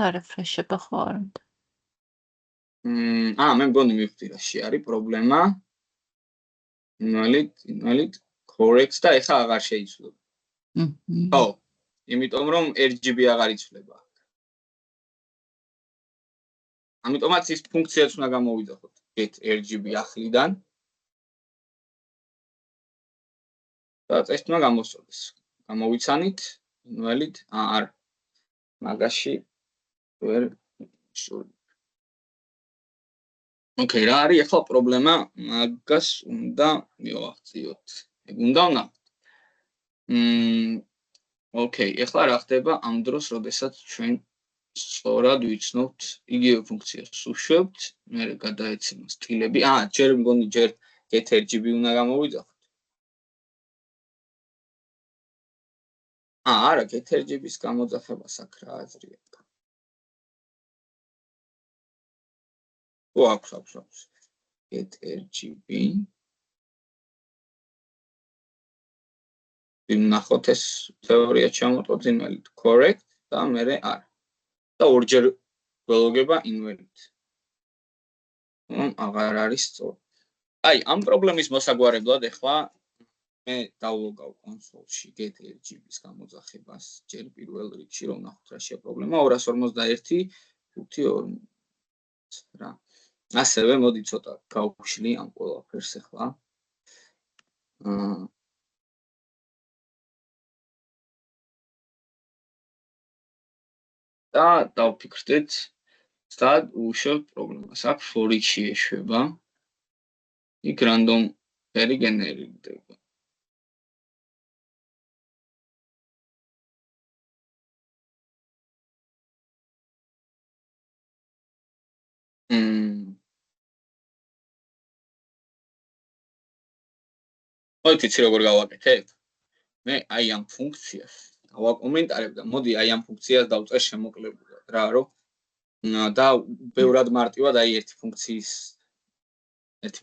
დარეფრეშება ხო არ უნდა. მე მგონი მივხვდი რაში არის პრობლემა. invalid correct და ეხა აღარ შეიცვლება. ხო, იმიტომ რომ RGB აღარ იცვლება. ამიტომაც ის ფუნქციაც უნდა გამოვიძახოთ get RGB ახლიდან. და ეს უნდა გამოსწორდეს. გამოვიცანით invalid არა. მაგაში ვერ შევი. ოკეი, რა არის ახლა პრობლემა? მაგას უნდა მივახციოთ. ეგ უნდა ვნახოთ. ოკეი, ახლა რა ხდება ამ დროს, როდესაც ჩვენ სწორად ვიცნობთ იგივე ფუნქციას უშვებთ, მე გადაეცემა სტილები. ჯერ მგონი ჯერ get RGB უნდა გამოვიძახოთ. არა, get RGB-ს გამოძახებას აქ რა აზრია? აქვს. get RGB. ვნახოთ ეს თეორია ჩამოტყოთ invalid correct და მერე არა. და ორჯერ გველოგება invalid. აღარ არის სწორი. აი, ამ პრობლემის მოსაგვარებლად ახლა მე დავლოგავ კონსოლში get RGB-ს გამოძახებას ჯერ პირველ რიგში რომ ვნახოთ რა შეა პრობლემა 251 5 2 რა. ასევე მოდი ცოტა გავხშლი ამ ყველაფერს ახლა. და დავფიქრდეთ სად უშევ პრობლემას. აქ for each-ში ეშვება. იქ random ფერი გენერირდება. მოდი იცი როგორ გავაკეთებ? მე აი ამ ფუნქციას დავაკომენტარებ და მოდი აი ამ ფუნქციას დავწერ შემოკლebulად რა, რომ და ბევრად მარტივად აი ერთი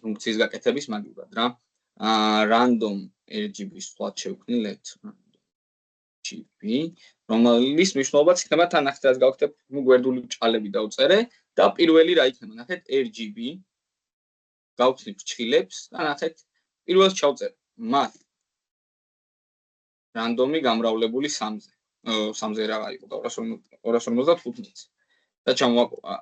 ფუნქციის გაკეთების მაგივრად რა. random RGB-ს ვთქვათ შევქმნილეთ RGB, რომლის მნიშვნელობაც იქნება თან ახლა გავხდებ, გვერდული ბრჭყალები დავწერე და პირველი რა იქნება, ნახეთ RGB გავხსნი ფრჩხილებს და ნახეთ პირველს ჩავწერ math random-ი გამრავლებული 3-ზე. 3-ზე რა იყო და 255-ზე. და ჩამოვაკვა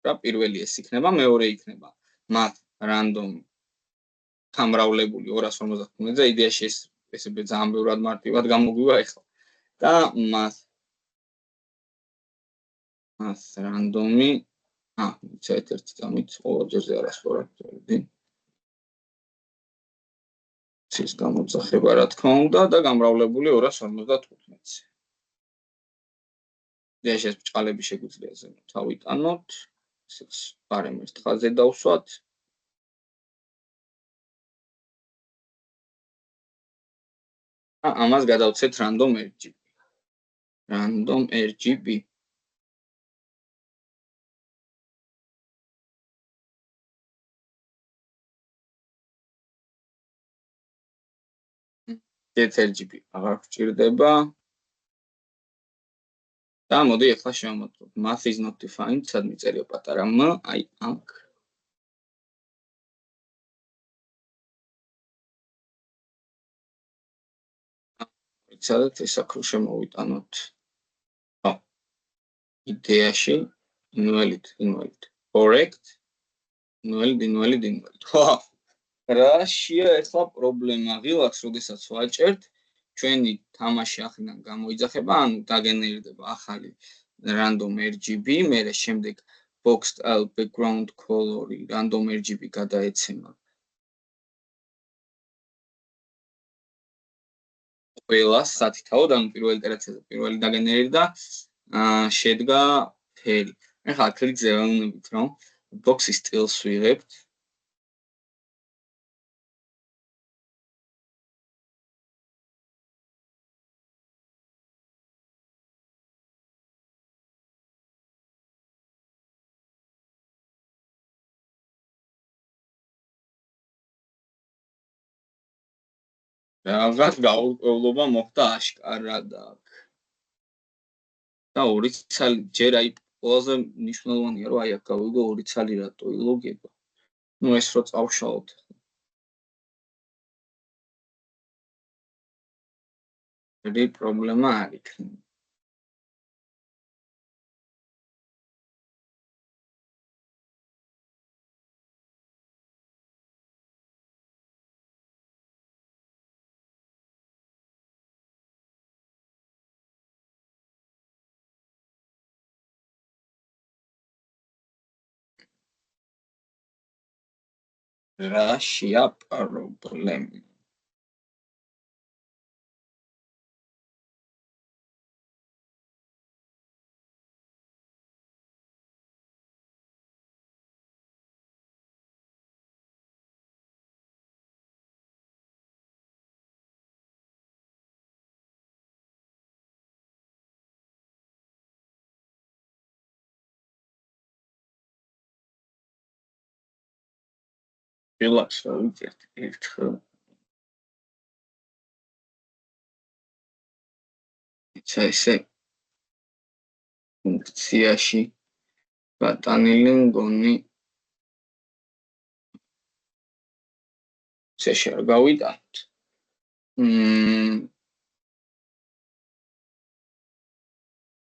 რა პირველი ეს იქნება, მეორე იქნება math random გამრავლებული 255-ზე. იდეაში ეს ძალიან ბევრად მარტივად გამოგვივა ახლა. და math random-ი ერთ-ერთი წამით ყოველჯერზე არასწორად ვწერდი. ის გამოძახება რა თქმა უნდა და გამრავლებული 255-ზე. იდეაში ეს ბრჭყალები შეგვიძლია ზემოთ ავიტანოთ. ესეც ბარემ ერთ ხაზზე დავსვათ. ამას გადავცეთ random RGB. Random RGB. get RGB აღარ გვჭირდება. და მოდი ახლა შევამოწმოთ. Math is not defined. სად მიწერია პატარა m, აი აქ. სადაც ეს აქ შემოვიტანოთ. იდეაში invalid. Correct. Invalid. რაშია ახლა პრობლემა ღილაკს, როდესაც ვაჭერთ, ჩვენი თამაში ახლა გამოიძახება, ანუ დაგენერირდება ახალი random RGB, მერე შემდეგ boxed out background color-ი random RGB გადაეცემა. ყველას სათითაოდ, ანუ პირველ იტერაციაზე პირველი დაგენერირდა, შედგა ფერი. ახლა კლიკზე ვეუბნებით, რომ box-ის სტილს ვიღებთ. რაღაც გაურკვევლობა მოხდა აშკარად აქ. და ორი ცალი ჯერ აი ყველაზე მნიშვნელოვანია, რომ აი აქ გავიგო ორი ცალი რატო ილოგება. ნუ ეს რო წავშალოთ. ერთი პრობლემა არ იქნება. რაშია პრობლემა? Relax, ერთხელ. ესე ფუნქციაში ბატანილი მგონი შეშარ გავიტანოთ.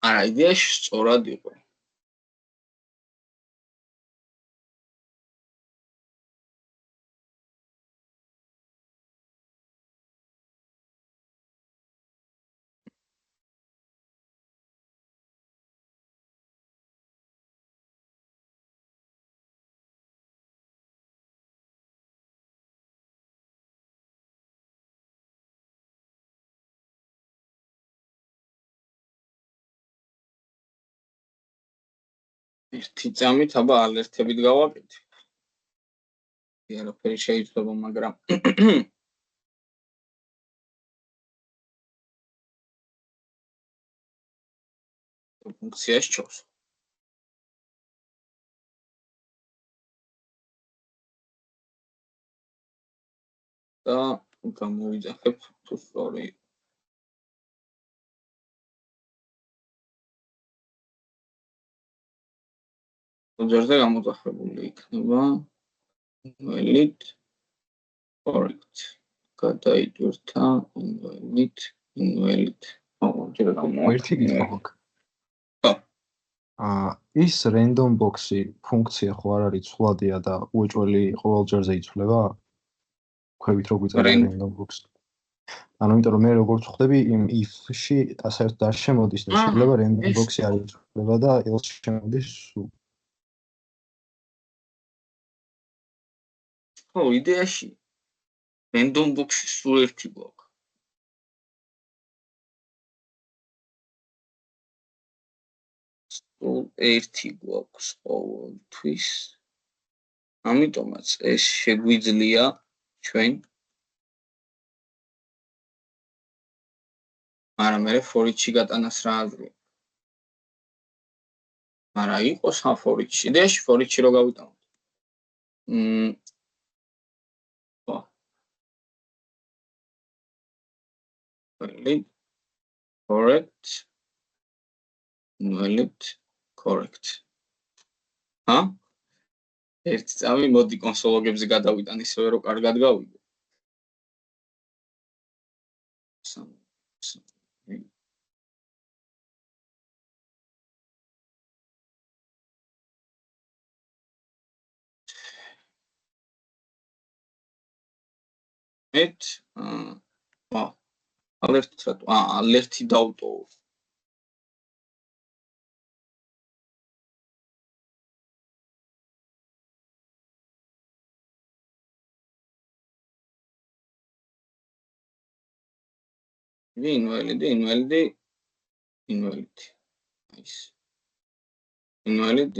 არა, იდეაში სწორად იყო. ერთი წამით აბა ალერთებით გავაკეთე. არაფერი შეიძლება, მაგრამ ფუნქციას ჩავს. და გამოვიძახებ თუ სწორი ოჯახზე გამოძახებული იქნება ველით correct გადაიდურთა ველით ერთი კითხვა მაქვს. ხო. ის random box-ი ფუნქცია ხო არ არის ცვლადია და უეჭველი ყოველ ჯერზე იცვლება? ქვევით რო გვიწერა random box. ანუ იმიტომ რომ მე როგორც ხვდები იმ if-ში საერთოდ არ შემოდის და შეიძლება random box-ი არ იცვლება და else შემოდის სულ. ხო, იდეაში random box-ი სულ ერთი გვაქვს. ერთი გვაქვს ყოველთვის. ამიტომაც ეს შეგვიძლია ჩვენ მაგრამ მე for each-ი გატანას რა აზრი? არა იყოს ხა for each-ი. იდეაში for each-ი რო გავიტანოთ. ხო. correct correct. ერთი წამი მოდი კონსოლოგებზე გადავიტან ისევე რომ კარგად გავიგო. ალერთი დავტოვო. invalid. Nice. Invalid.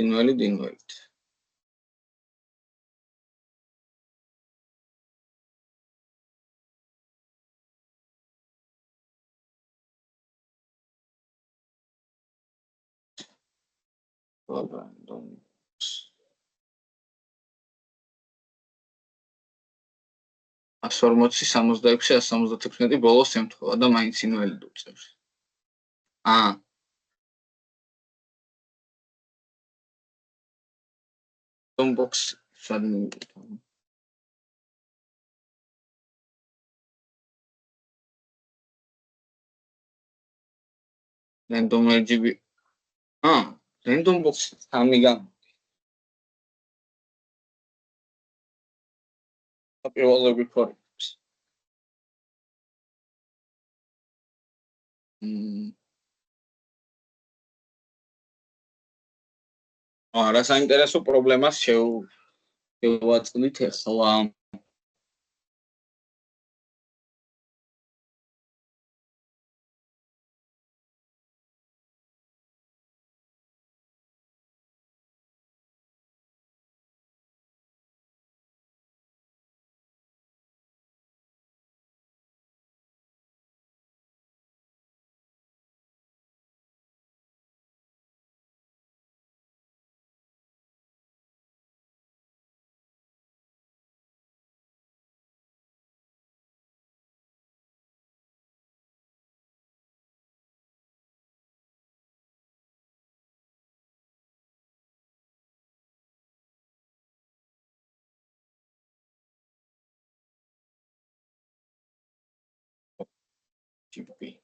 Random. ასორმოცი 66 76 ბოლოს ემთხვევა და მაინც invalid უწევს. random box სად მივიდეთ? random RGB. random box სამი პირველები ფორმებს. რა საინტერესო პრობლემას შევაწყდით ახლა. GP.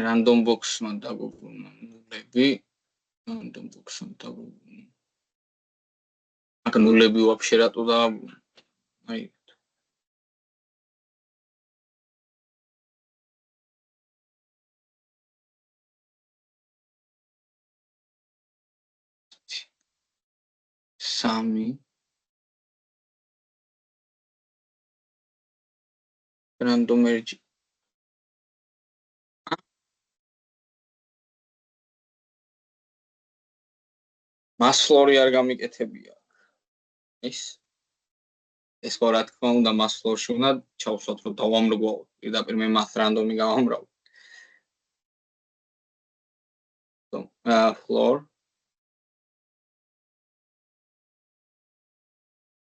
random box-მან დაგუბრუნა ნულები. random box-მან დაგუბრუნა. აქ ნულები ვაფშე რატო დააბრუნა? აი სამი random RGB. მას ფლორი არ გამიკეთებია. ის ეს ხო რა თქმა უნდა მას ფლორში უნდა ჩავსვათ რომ დავამრგვალოთ. პირდაპირ მე მას რანდომი გავამრავ. Floor.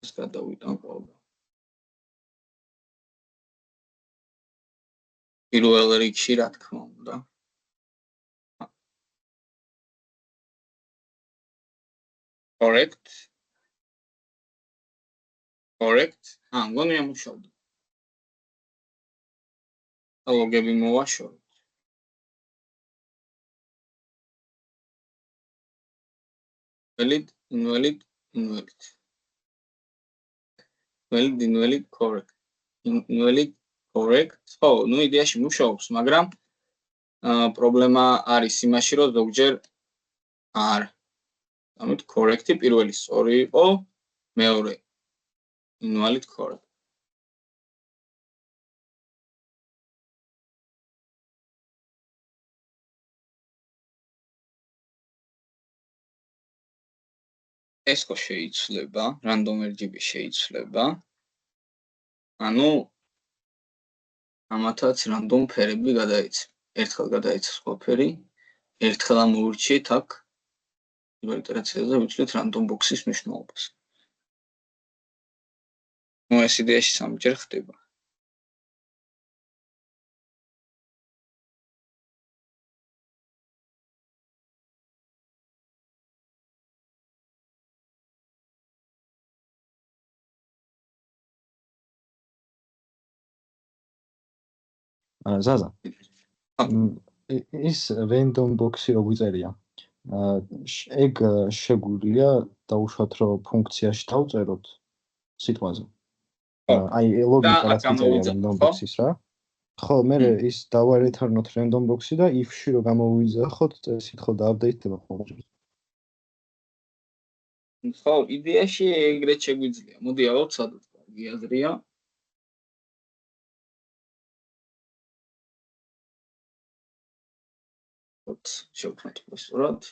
ეს გადავიტან ყოველდღე. პირველ რიგში რა თქმა უნდა. Correct. მგონი ამუშავდა. ლოგები მოვაშორე. Invalid, correct. Invalid, correct. ხო, ნუ იდეაში მუშაობს, მაგრამ პრობლემა არის იმაში, რომ ზოგჯერ არ. ამით correct-ი პირველი სწორი იყო, მეორე invalid, correct. ეს ხო შეიძლება, random RGB შეიძლება. ანუ ამათაც random ფერები გადაიცა. ერთხელ გადაიცა სხვა ფერი, ერთხელ ამოურჩიეთ აქ პირველ იტერაციაზე ვიცვლით random box-ის მნიშვნელობას. ნუ ეს იდეაში სამჯერ ხდება. ზაზა. ის random box-ი რო გვიწერია. ეგ შეგვიძლია დაუშვათ რომ ფუნქციაში დავწეროთ სიტყვაზე. აი ლოგიკა რაც გვიწერია random box-ის რა. ხო, მე ის დავარეturn-ოთ random box-ი და if-ში რო გამოვიძახოთ სიტყვა და-update-დება ხოლმე. ხო, იდეაში ეგრეთ შეგვიძლია. მოდი ავაცადოთ, კარგი აზრია. შევქმნით უბრალოდ.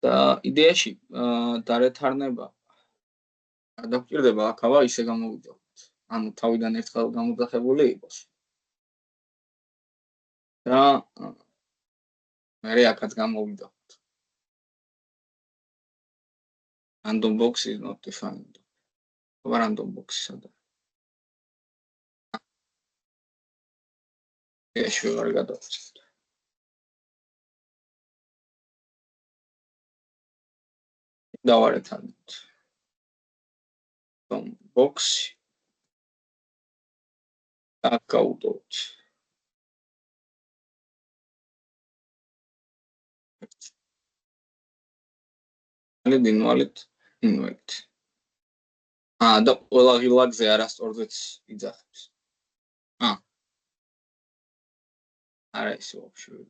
და იდეაში დარეturn-ება არ დაგვჭირდება აქავა ისე გამოვიძახოთ. ანუ თავიდან ერთხელ გამოძახებული იყოს. და მე აქაც გამოვიძახოთ. Random box is not defined. Random box-ისა და ეს ვეღარ გადავწყვეტ. დავარეturn-ოთ. box აქ გავუტოვოთ. invalid. და ყველა ღილაკზე არასწორზეც იძახებს. არა ისე ვაფშე.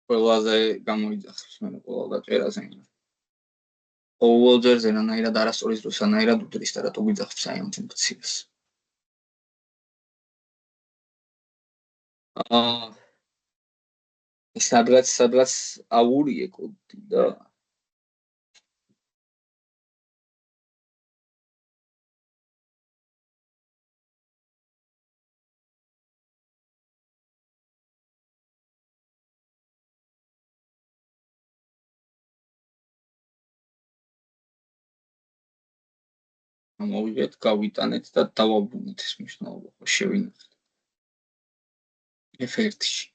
ყველაზე გამოიძახებს მე ყველა დაწერაზე. ყოველ ჯერზე რანაირად არასწორის დროს ანაირად უდრის და რატო გვიძახებს აი ამ ფუნქციას. სადღაც აურიე კოდი და მოვიდეთ, გავიტანეთ და დავაბრუნეთ ეს მნიშვნელობა, ხო შევინახეთ. F1-ში.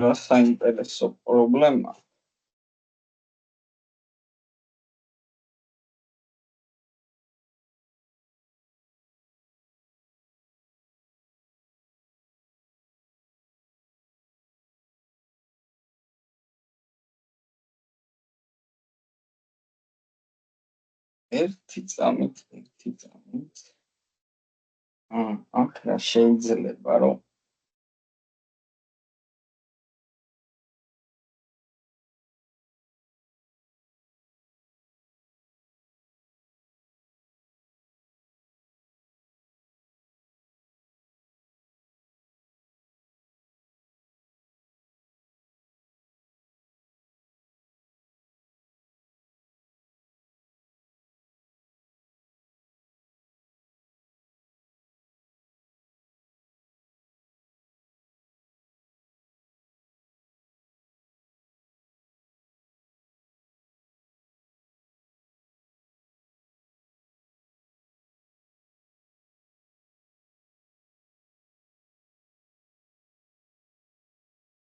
რა საინტერესო პრობლემა. ერთი წამით. აქ რა შეიძლება რომ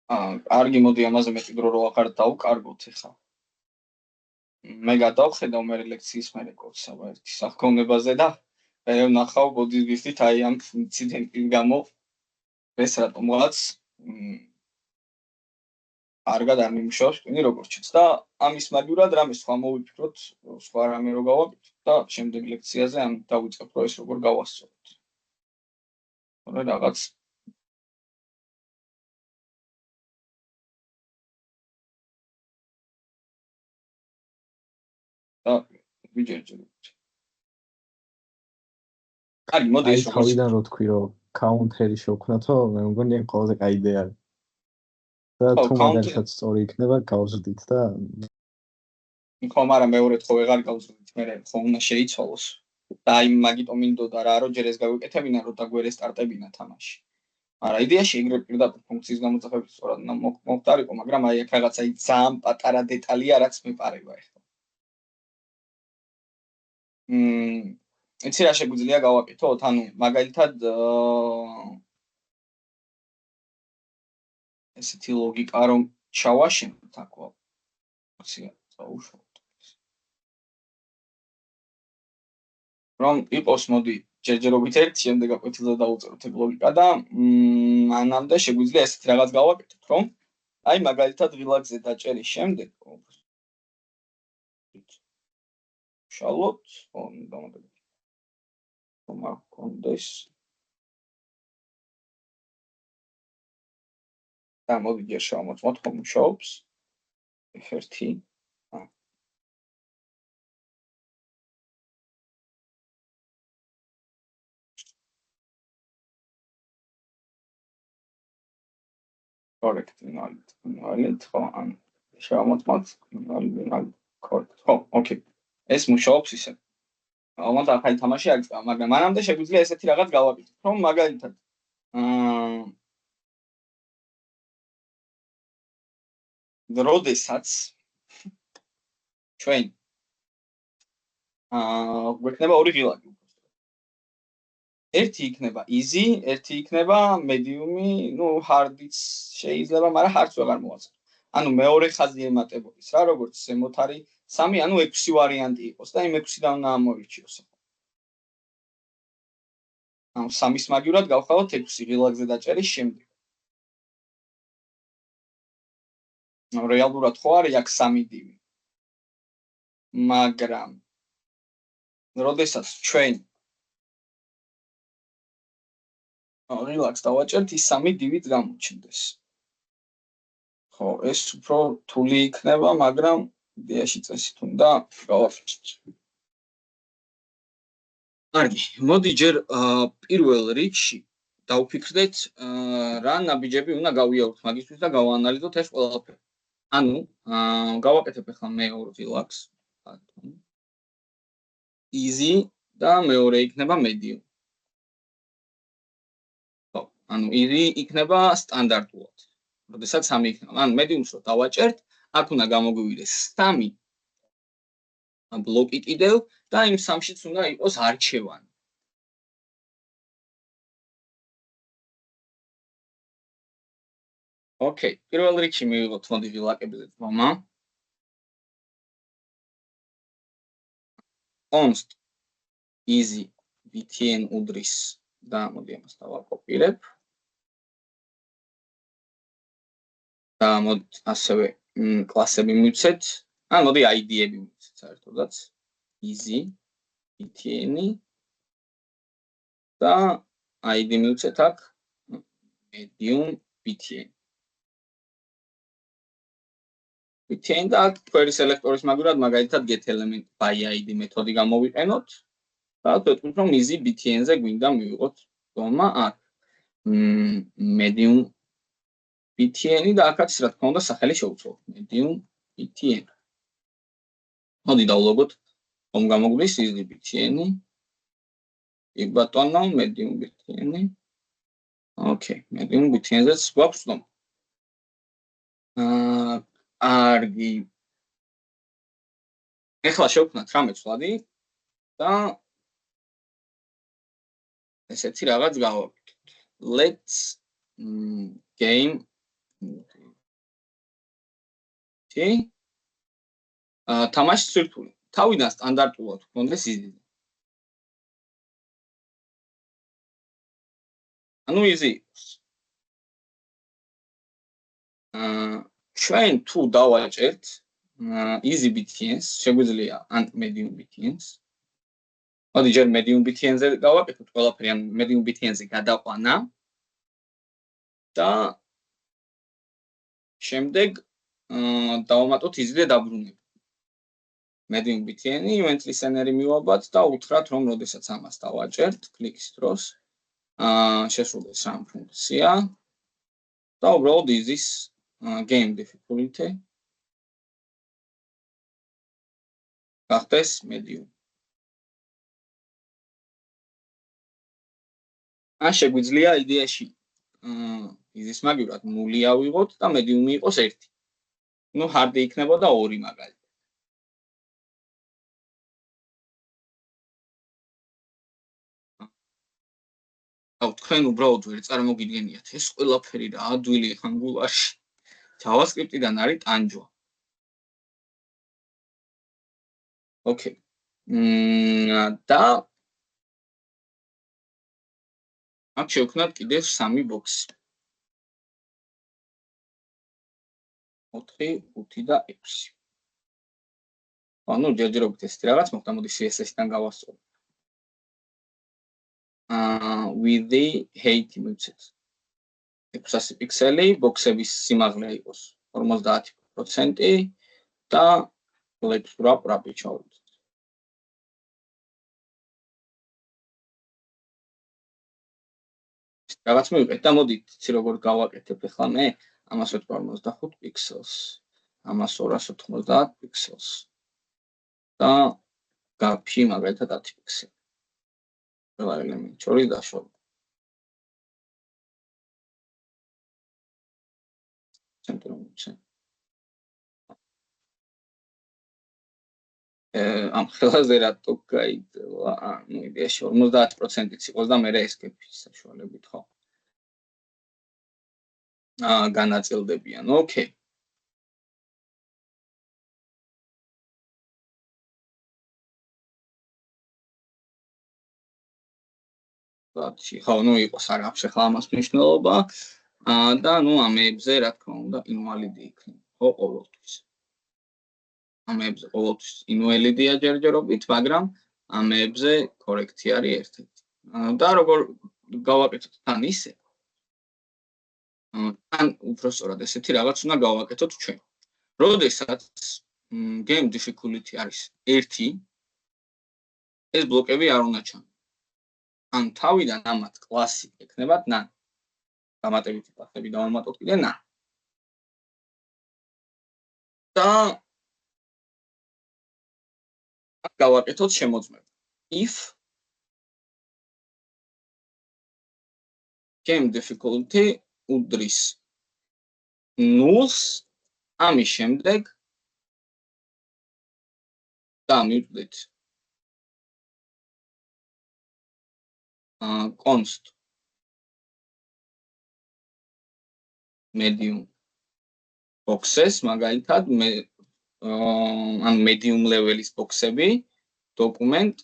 კარგი, მოდი ამაზე მეტი დრო რო აღარ დავკარგოთ ახლა. მე გადავხედავ მე ლექციის მე კურსსა ერთი სახკოვნებაზე და მე ვნახავ ბოდიშბილდით აი ამ ინციდენტის გამო ეს რატომღაც კარგად არ მიმუშავებს ტვინი როგორც და ამის მაგივრად რამე სხვა მოვიფიქროთ, სხვა რამე რო გავაკეთოთ და შემდეგ ლექციაზე ამ დავიწყებ რომ ეს როგორ გავასწოროთ. რაღაც და ვიჯერჯერებთ. კარგი, მოდი ეს თავიდან რო თქვი რომ კაუნტერი შევქმნათო, მე მგონი ეს ყველაზე კაი იდეა არის. და თუ მაგალითად სწორი იქნება, გავზრდით და ხო, მაგრამ მეორედ ხო ვეღარ გავზრდით, მე ხო უნდა შეიცვალოს. და აი მაგიტომ მინდოდა რა რომ ჯერ ეს გავიკეთებინა, რომ დაგვერესტარტებინა თამაში. არა, იდეაში ეგრე პირდაპირ ფუნქციის გამოძახებით სწორად მომხდარიყო, მაგრამ აი აქ რაღაცა ძალიან პატარა დეტალია, რაც მეპარება ახლა. იცი რა შეგვიძლია გავაკეთოთ? ანუ მაგალითად ესეთი ლოგიკა რომ ჩავაშენოთ აქ ფუნქცია წაუშვოთ. რომ იყოს მოდი ჯერჯერობით ერთი შემდეგ აკვეთილზე დავუწეროთ ეგ ლოგიკა და მანამდე შეგვიძლია ესეთი რაღაც გავაკეთოთ, რომ აი მაგალითად ღილაკზე დაჭერის შემდეგ შალოთ, დამატებით. კონდეს და მოდი ჯერ შევამოწმოთ ხომ მუშაობს F1 correct ხო ან შევამოწმოთ ხო ოკეი ეს მუშაობს ისე ალბათ ახალი თამაში არ გწვა მაგრამ მანამდე შეგვიძლია ესეთი რაღაც გავაკეთოთ რომ მაგალითად როდესაც ჩვენ გვექნება ორი ღილაკი ერთი იქნება easy, ერთი იქნება medium-ი, ну hard-იც შეიძლება, მაგრამ hard-ს ვეღარ მოვაწყო. ანუ მეორე ხაზი ემატებოდეს რა, როგორც ზემოთ არის 3, ანუ 6 ვარიანტი იყოს და იმ 6-დან უნდა ამოვირჩიოს. ანუ 3-ის მაგივრად გავხვალოთ 6 ღილაკზე დაჭერის შემდეგ. რეალურად ხო არის აქ 3 დივი. მაგრამ როდესაც ჩვენ რილაქს დავაჭერთ ის 3 დივით გამოჩნდეს. ხო, ეს უფრო რთული იქნება, მაგრამ იდეაში წესით უნდა გავაფიქროთ. კარგი, მოდი ჯერ პირველ რიგში დავფიქრდეთ რა ნაბიჯები უნდა გავიაროთ მაგისთვის და გავაანალიზოთ ეს ყველაფერი. ანუ გავაკეთებ ახლა მეორე რილაქს. easy და მეორე იქნება medium. ანუ easy იქნება სტანდარტულად. როდესაც 3 იქნება. ანუ medium-ს რო დავაჭერთ, აქ უნდა გამოგვივიდეს 3 ბლოკი კიდევ და იმ 3-შიც უნდა იყოს არჩევანი. ოკეი, პირველ რიგში მივიღოთ მოდი ღილაკებზე თმა. const easy btn უდრის და მოდი ამას დავაკოპირებ. და მოდი ასევე კლასები მივცეთ. ან მოდი ID-ები მივცეთ საერთოდაც. easy btn და ID მივცეთ აქ medium btn. btn და აქ query selector-ის მაგურად მაგალითად get element by ID მეთოდი გამოვიყენოთ და ვთქვით რომ easy btn-ზე გვინდა მივიღოთ დომა აქ medium btn და აქაც რა თქმა უნდა სახელი შევუცვალოთ medium btn. მოდი დავლოგოთ რომ გამოგვდის easy btn. იქ ბატონო medium btn. Okay, medium btn-ზეც გვაქვს დომა. კარგი. ეხლა შევქმნათ რამე ცვლადი და ესეთი რაღაც გავაკეთოთ. Let's game თამაში სირთული. თავიდან სტანდარტულად გქონდეს easy. ანუ easy. ჩვენ თუ დავაჭერთ easy btn-ს, შეგვიძლია ან medium btn-ს. მოდი ჯერ medium btn-ზე გავაკეთოთ ყველაფერი, ან medium btn-ზე გადაყვანა და შემდეგ დავამატოთ easy-ზე დაბრუნება. medium btn event listener-ი მივაბათ და უთხრათ რომ როდესაც ამას დავაჭერთ კლიკის დროს შესრულდეს რამ ფუნქცია და უბრალოდ easy-ს game difficulty გახდეს medium. ან შეგვიძლია იდეაში easy-ს მაგივრად 0 ავიღოთ და medium-ი იყოს 1. ნუ hard-ი იქნებოდა 2 მაგალითად. თქვენ უბრალოდ ვერ წარმოგიდგენიათ ეს ყველაფერი რა ადვილი ხან გულაში. JavaScript-დან არის ტანჯვა. Okay. და აქ შევქმნათ კიდევ 3 ბოქსი. 4, 5 და 6. ანუ ჯერჯერობით ესეთი რაღაც მოხდა, მოდი CSS-დან გავასწორებ. With the height მივცეთ 600 პიქსელი, ბოქსების სიმაღლე იყოს 50% და left wrap-ი ჩავუდგეთ. რაღაც მივიღეთ და მოდით იცი როგორ გავაკეთებ ახლა მე ამას 45 პიქსელს, ამას 290 პიქსელს და გაფი მაგალითად 10 პიქსელი. ყველა ელემენტი შორის დაშორდა. ამ ხელაზე რატო გაიძელა? ანუ იდეაში 50%-იც იყოს და მე ესკეიპის საშუალებით ხო? განაწილდებიან. Okay. ხო, ნუ იყოს არ აქვს ახლა ამას მნიშვნელობა და ნუ ამებზე რა თქმა უნდა invalid იქნება. ხო, ყოველთვის. ამებზე ყოველთვის invalid-ია ჯერჯერობით, მაგრამ ამებზე კორექტი არის ერთ-ერთი. და როგორ გავაკეთოთ თან ისე? თან უბრალოდ ესეთი რაღაც უნდა გავაკეთოთ ჩვენ. როდესაც game difficulty არის 1, ეს ბლოკები არ უნდა ჩანონ. ან თავიდან ამათ კლასი ექნებათ ნა. დამატებითი კლასები დავამატოთ კიდე ნა. და გავაკეთოთ შემოწმება. If game difficulty უდრის 0-ს, ამის შემდეგ დამივდეთ const medium boxes მაგალითად ან medium level-ის box-ები document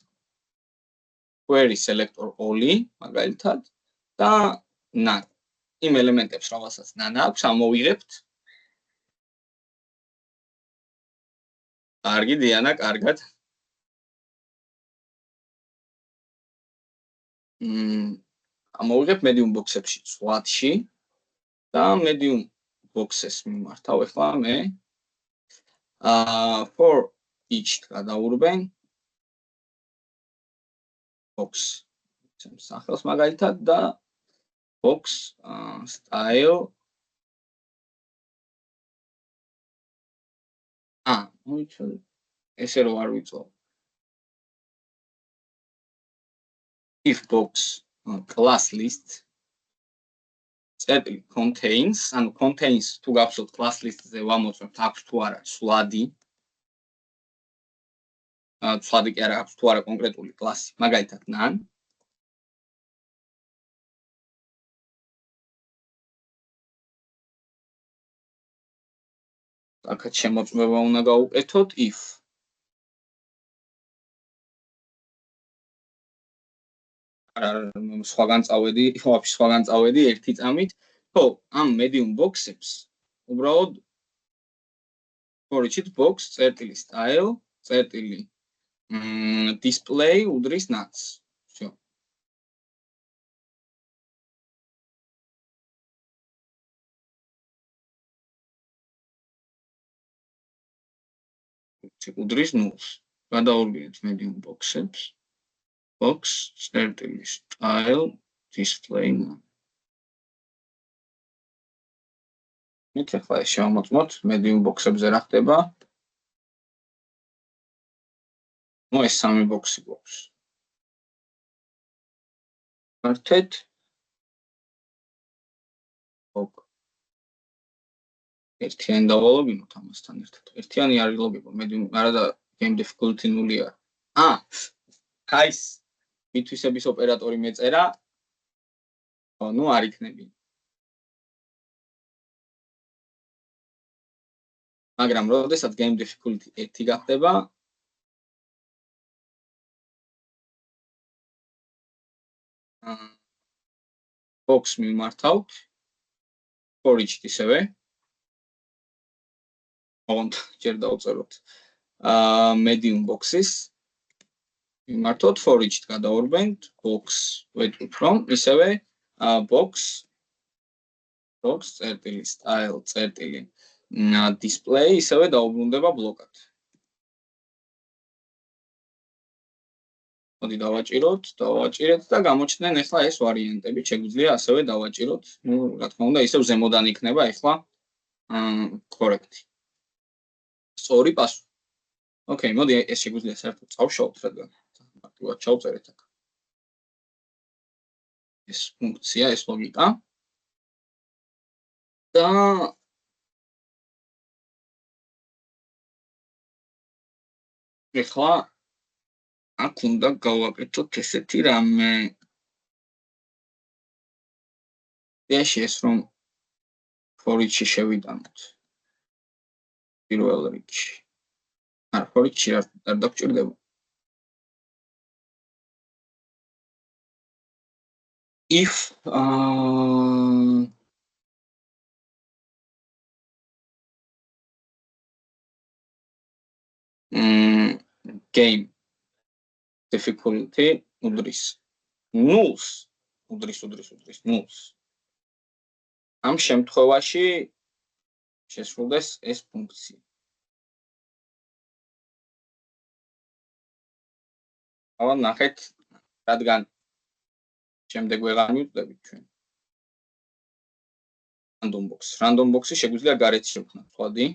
query selector all მაგალითად და none იმ ელემენტებს რომელსაც none აქვს ამოვიღებთ. კარგი დიანა, კარგად. ამოვიღებ medium box-ებში flat-ში და medium box-ს მიმართავ ახლა მე for each გადაურბენ box სახელს მაგალითად და box style მოიწოდე ესე რო არ ვიწოვ if box class list წერტილი contains ანუ contains თუ გახსოვთ class list-ზე ვამოწმებთ აქვს თუ არა სვლადი სვლადი კი არა აქვს თუ არა კონკრეტული კლასი მაგალითად none აქაც შემოწმება უნდა გავუკეთოთ if სხვაგან წავედი ერთი წამით ხო ამ medium box-ებს უბრალოდ for each box წერტილი style წერტილი display უდრის nuts всё უდრის nuls გადაურბინეთ medium box-ებს box წერტილი style display მით ახლა შევამოწმოთ medium box-ებზე რა ხდება ეს სამი box-ი გვაქვს მართეთ ok ერთიანი დავალოგინოთ ამასთან ერთად ერთიანი არ ილოგება medium არა და game difficulty 0-ია guys მითვისების ოპერატორი მეწერა ნუ არ იქნები მაგრამ როდესაც game difficulty 1 გახდება box მიმართავთ for each ისევე ჯერ დავწეროთ medium boxes მიმართოთ for each გადაურბენთ box ვეთქვით რომ ისევე box წერტილი style წერტილი display ისევე დაუბრუნდება ბლოკად მოდი დავაჭიროთ და გამოჩნდნენ ახლა ეს ვარიანტები შეგვიძლია ასევე დავაჭიროთ ნუ რა თქმა უნდა ისევ ზემოდან იქნება ახლა კორექტი სწორი პასუხი ოკეი მოდი ეს შეგვიძლია საერთოდ წავშალოთ რადგან მარტივად ჩავწერეთ აქ ეს ფუნქცია ეს ლოგიკა და ახლა აქ უნდა გავაკეთოთ ესეთი რამე ეს რომ for each-ში შევიტანოთ პირველ რიგში არა for each-ში არ დაგჭირდება if game difficulty უდრის nuls უდრის nuls ამ შემთხვევაში შესრულდეს ეს ფუნქცია ავა ნახეთ რადგან შემდეგ ვეღარ მივხვდებით ჩვენ random box-ი შეგვიძლია გარეთ შევქმნათ ვთქვადი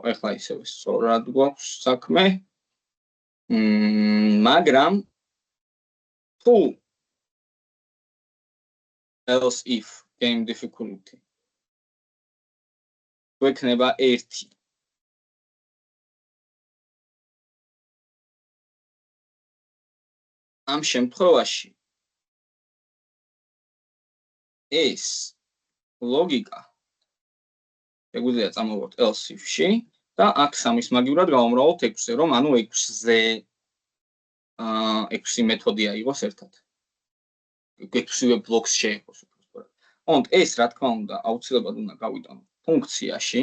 ახლა ისევ სწორად გვაქვს საქმე მაგრამ თუ else if game difficulty გვექნება 1 ამ შემთხვევაში ეს ლოგიკა შეგვიძლია წამოვართ else if-ში და აქ სამის მაგივრად გავამრავალთ 6-ზე რომ ანუ 6-ზე 6 მეთოდი აიღოს ერთად 6-ვე ბლოკს შეეხოს უბრალოდ ოღონდ ეს რა თქმა უნდა აუცილებლად უნდა გავიტანო ფუნქციაში.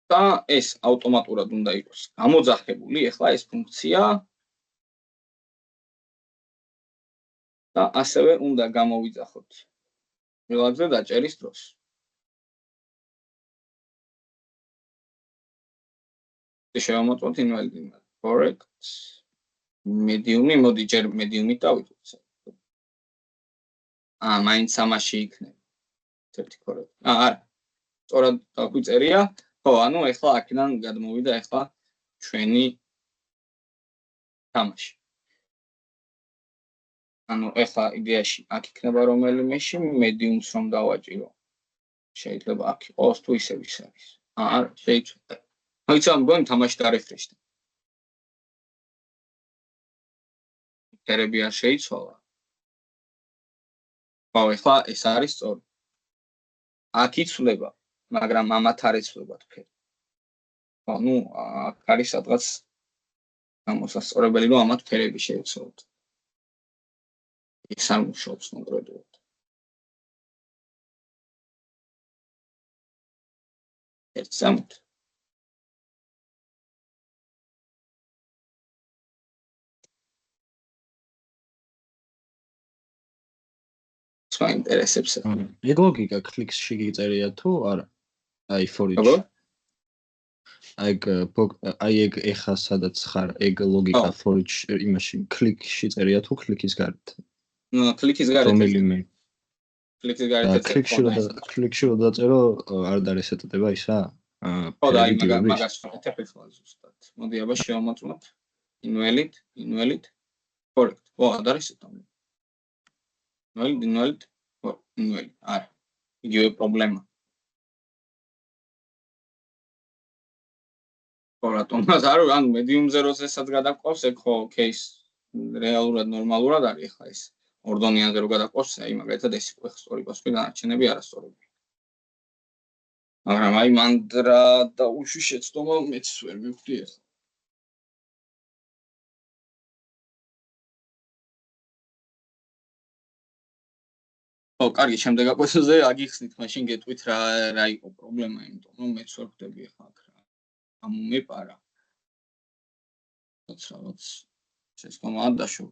და ეს ავტომატურად უნდა იყოს გამოძახებული ახლა ეს ფუნქცია და ასევე უნდა გამოვიძახოთ ველებზე დაჭერის დროს. შევამოწმოთ invalid correct medium-ი მოდი ჯერ medium-ით დავიწყოთ. მაინც ამაში იქნება. ერთი correct. არა. სწორად დაგვიწერია. ხო, ანუ ახლა აქედან გადმოვიდა ახლა ჩვენი თამაში. ანუ ახლა იდეაში აქ იქნება რომელიმეში medium-ს რომ დავაჭირო. შეიძლება აქ იყოს თუ ისევ ის არის. არა, შეიძლება. მოიცა მგონი თამაში დარეფრეშდა. ფერები არ შეიცვალა. ხო, ახლა ეს არის სწორი. აქ იცვლება, მაგრამ ამათ არ იცვლებათ ფერი. ხო, ნუ აქ არის სადღაც გამოსასწორებელი, რომ ამათ ფერები შეიცვალოთ. ეს არ მუშაობს კონკრეტულად. ერთ სამთ. მაინტერესებს. ეგ ლოგიკა კლიქსში გიწერია თუ არა? აი for each. აი ეგ ეხა სადაც ხარ, ეგ ლოგიკა for each იმაში კლიქში წერია თუ კლიკის გარეთ? ნუ კლიკის გარეთ. რომელიმე. კლიკის გარეთ. კლიქში რო დაწერო არ დარესეტდება ისა? ხო და აი მაგას ვაკეთებ ახლა ზუსტად. მოდი აბა შევამოწმოთ. invalid correct. ო, არ არის ეს. invalid. არა. იგივე პრობლემა. ხო, რატომაც არ ანუ medium 0-ზესაც გადაყავს, ეგ ხო case რეალურად ნორმალურად არის ახლა ეს. ორდონიანზე რო გადაყავს, აი მაგალითად ეს იყო სწორი პასუხი, დანარჩენები არასწორები. მაგრამ აი მანდრა და უში შეცდომა მეც ვერ მივხვდი ახლა. ხო, კარგი, შემდეგ აკვესზე აგიხსნით, მაშინ გეტყვით რა იყო პრობლემა, იმიტომ რომ მეც ვერ ხვდები ახლა აქ რა. გამომეპარა. რაც შეცდომა დაშო.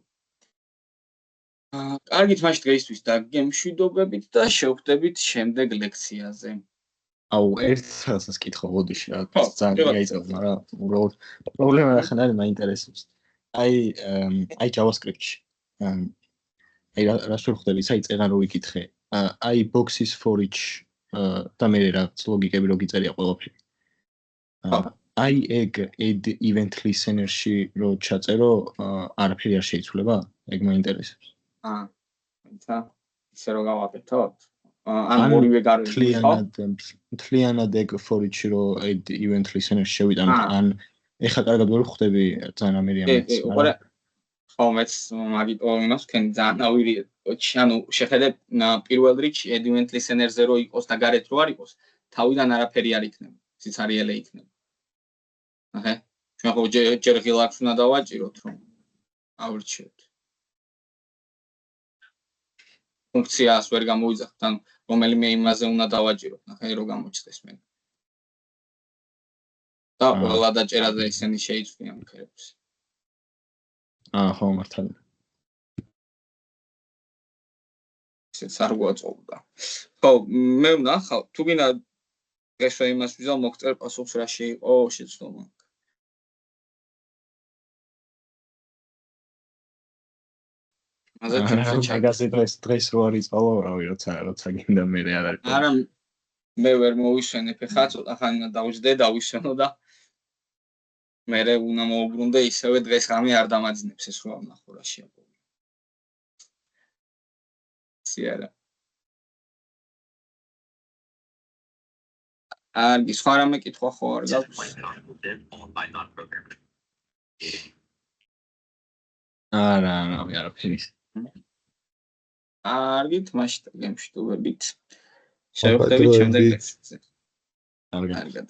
კარგით, მაშინ დღეისთვის დაგემშვიდობებით და შევხვდებით შემდეგ ლექციაზე. აუ, ერთ რაღაცას კითხო, ბოდიში რა, ძალიან გაიწევს, მაგრამ უბრალოდ პრობლემა ახლა არის მაინტერესებს. აი JavaScript-ში. აი რა შევხვდები, საი წერან რო ვიკითხე. აი boxes for each და მე რაღაც ლოგიკები რო გიწერია ყველაფერი. აი ეგ add event listener-ში რო ჩაწერო, არაფერი არ შეიცვლება? ეგ მაინტერესებს. ცა ისე რო გავაკეთოთ. ან ორივე გარეთ მთლიანად ეგ for each-ი რო add event listener-ში შევიტანოთ, ან ეხა კარგად ვერ ხვდები ძალიან ამერია მეც. ხო, მეც მაგიტო იმას ვქენი ძალიან ავირია. ანუ შეხედე პირველ რიგში add event listener-ზე რო იყოს და გარეთ რო არ იყოს, თავიდან არაფერი არ იქნება. სიცარიელე იქნება. აჰა. ჩვენ ხო ჯერ ღილაკს უნდა დავაჭიროთ, რომ ავრჩიოთ. ფუნქციას ვერ გამოვიძახთ, ანუ რომელიმე იმაზე უნდა დავაჭიროთ, ნახე რო გამოჩნდეს მე. და ყველა დაჭერაზე ისინი შეიცვლიან ფერებს. ხო, მართალია. ეს არ გვაწოვდა. ხო, მე ვნახავ, თუ გინდა ეს იმას ვიზავ მოგწერ პასუხს რა შეიყო შეცდომა. მაგაზე დღეს რო არის წავალ, რავი, როცა გინდა მე არ არის. არა, მე ვერ მოვისვენებ ხა, ცოტა ხანი დავждე, დავისვენო და მე უნდა მოუბრუნდე ისევე დღეს გამი არ დამაძინებს ეს რა ვნახო რა შეაყო. სიარა. არგი, სხვა რამე კითხვა ხო არ გაქვს? არა, არაფერი. არგით, მაშინ გემშვიდობებით. შევხვდებით შემდეგ ლექციაზე. კარგად.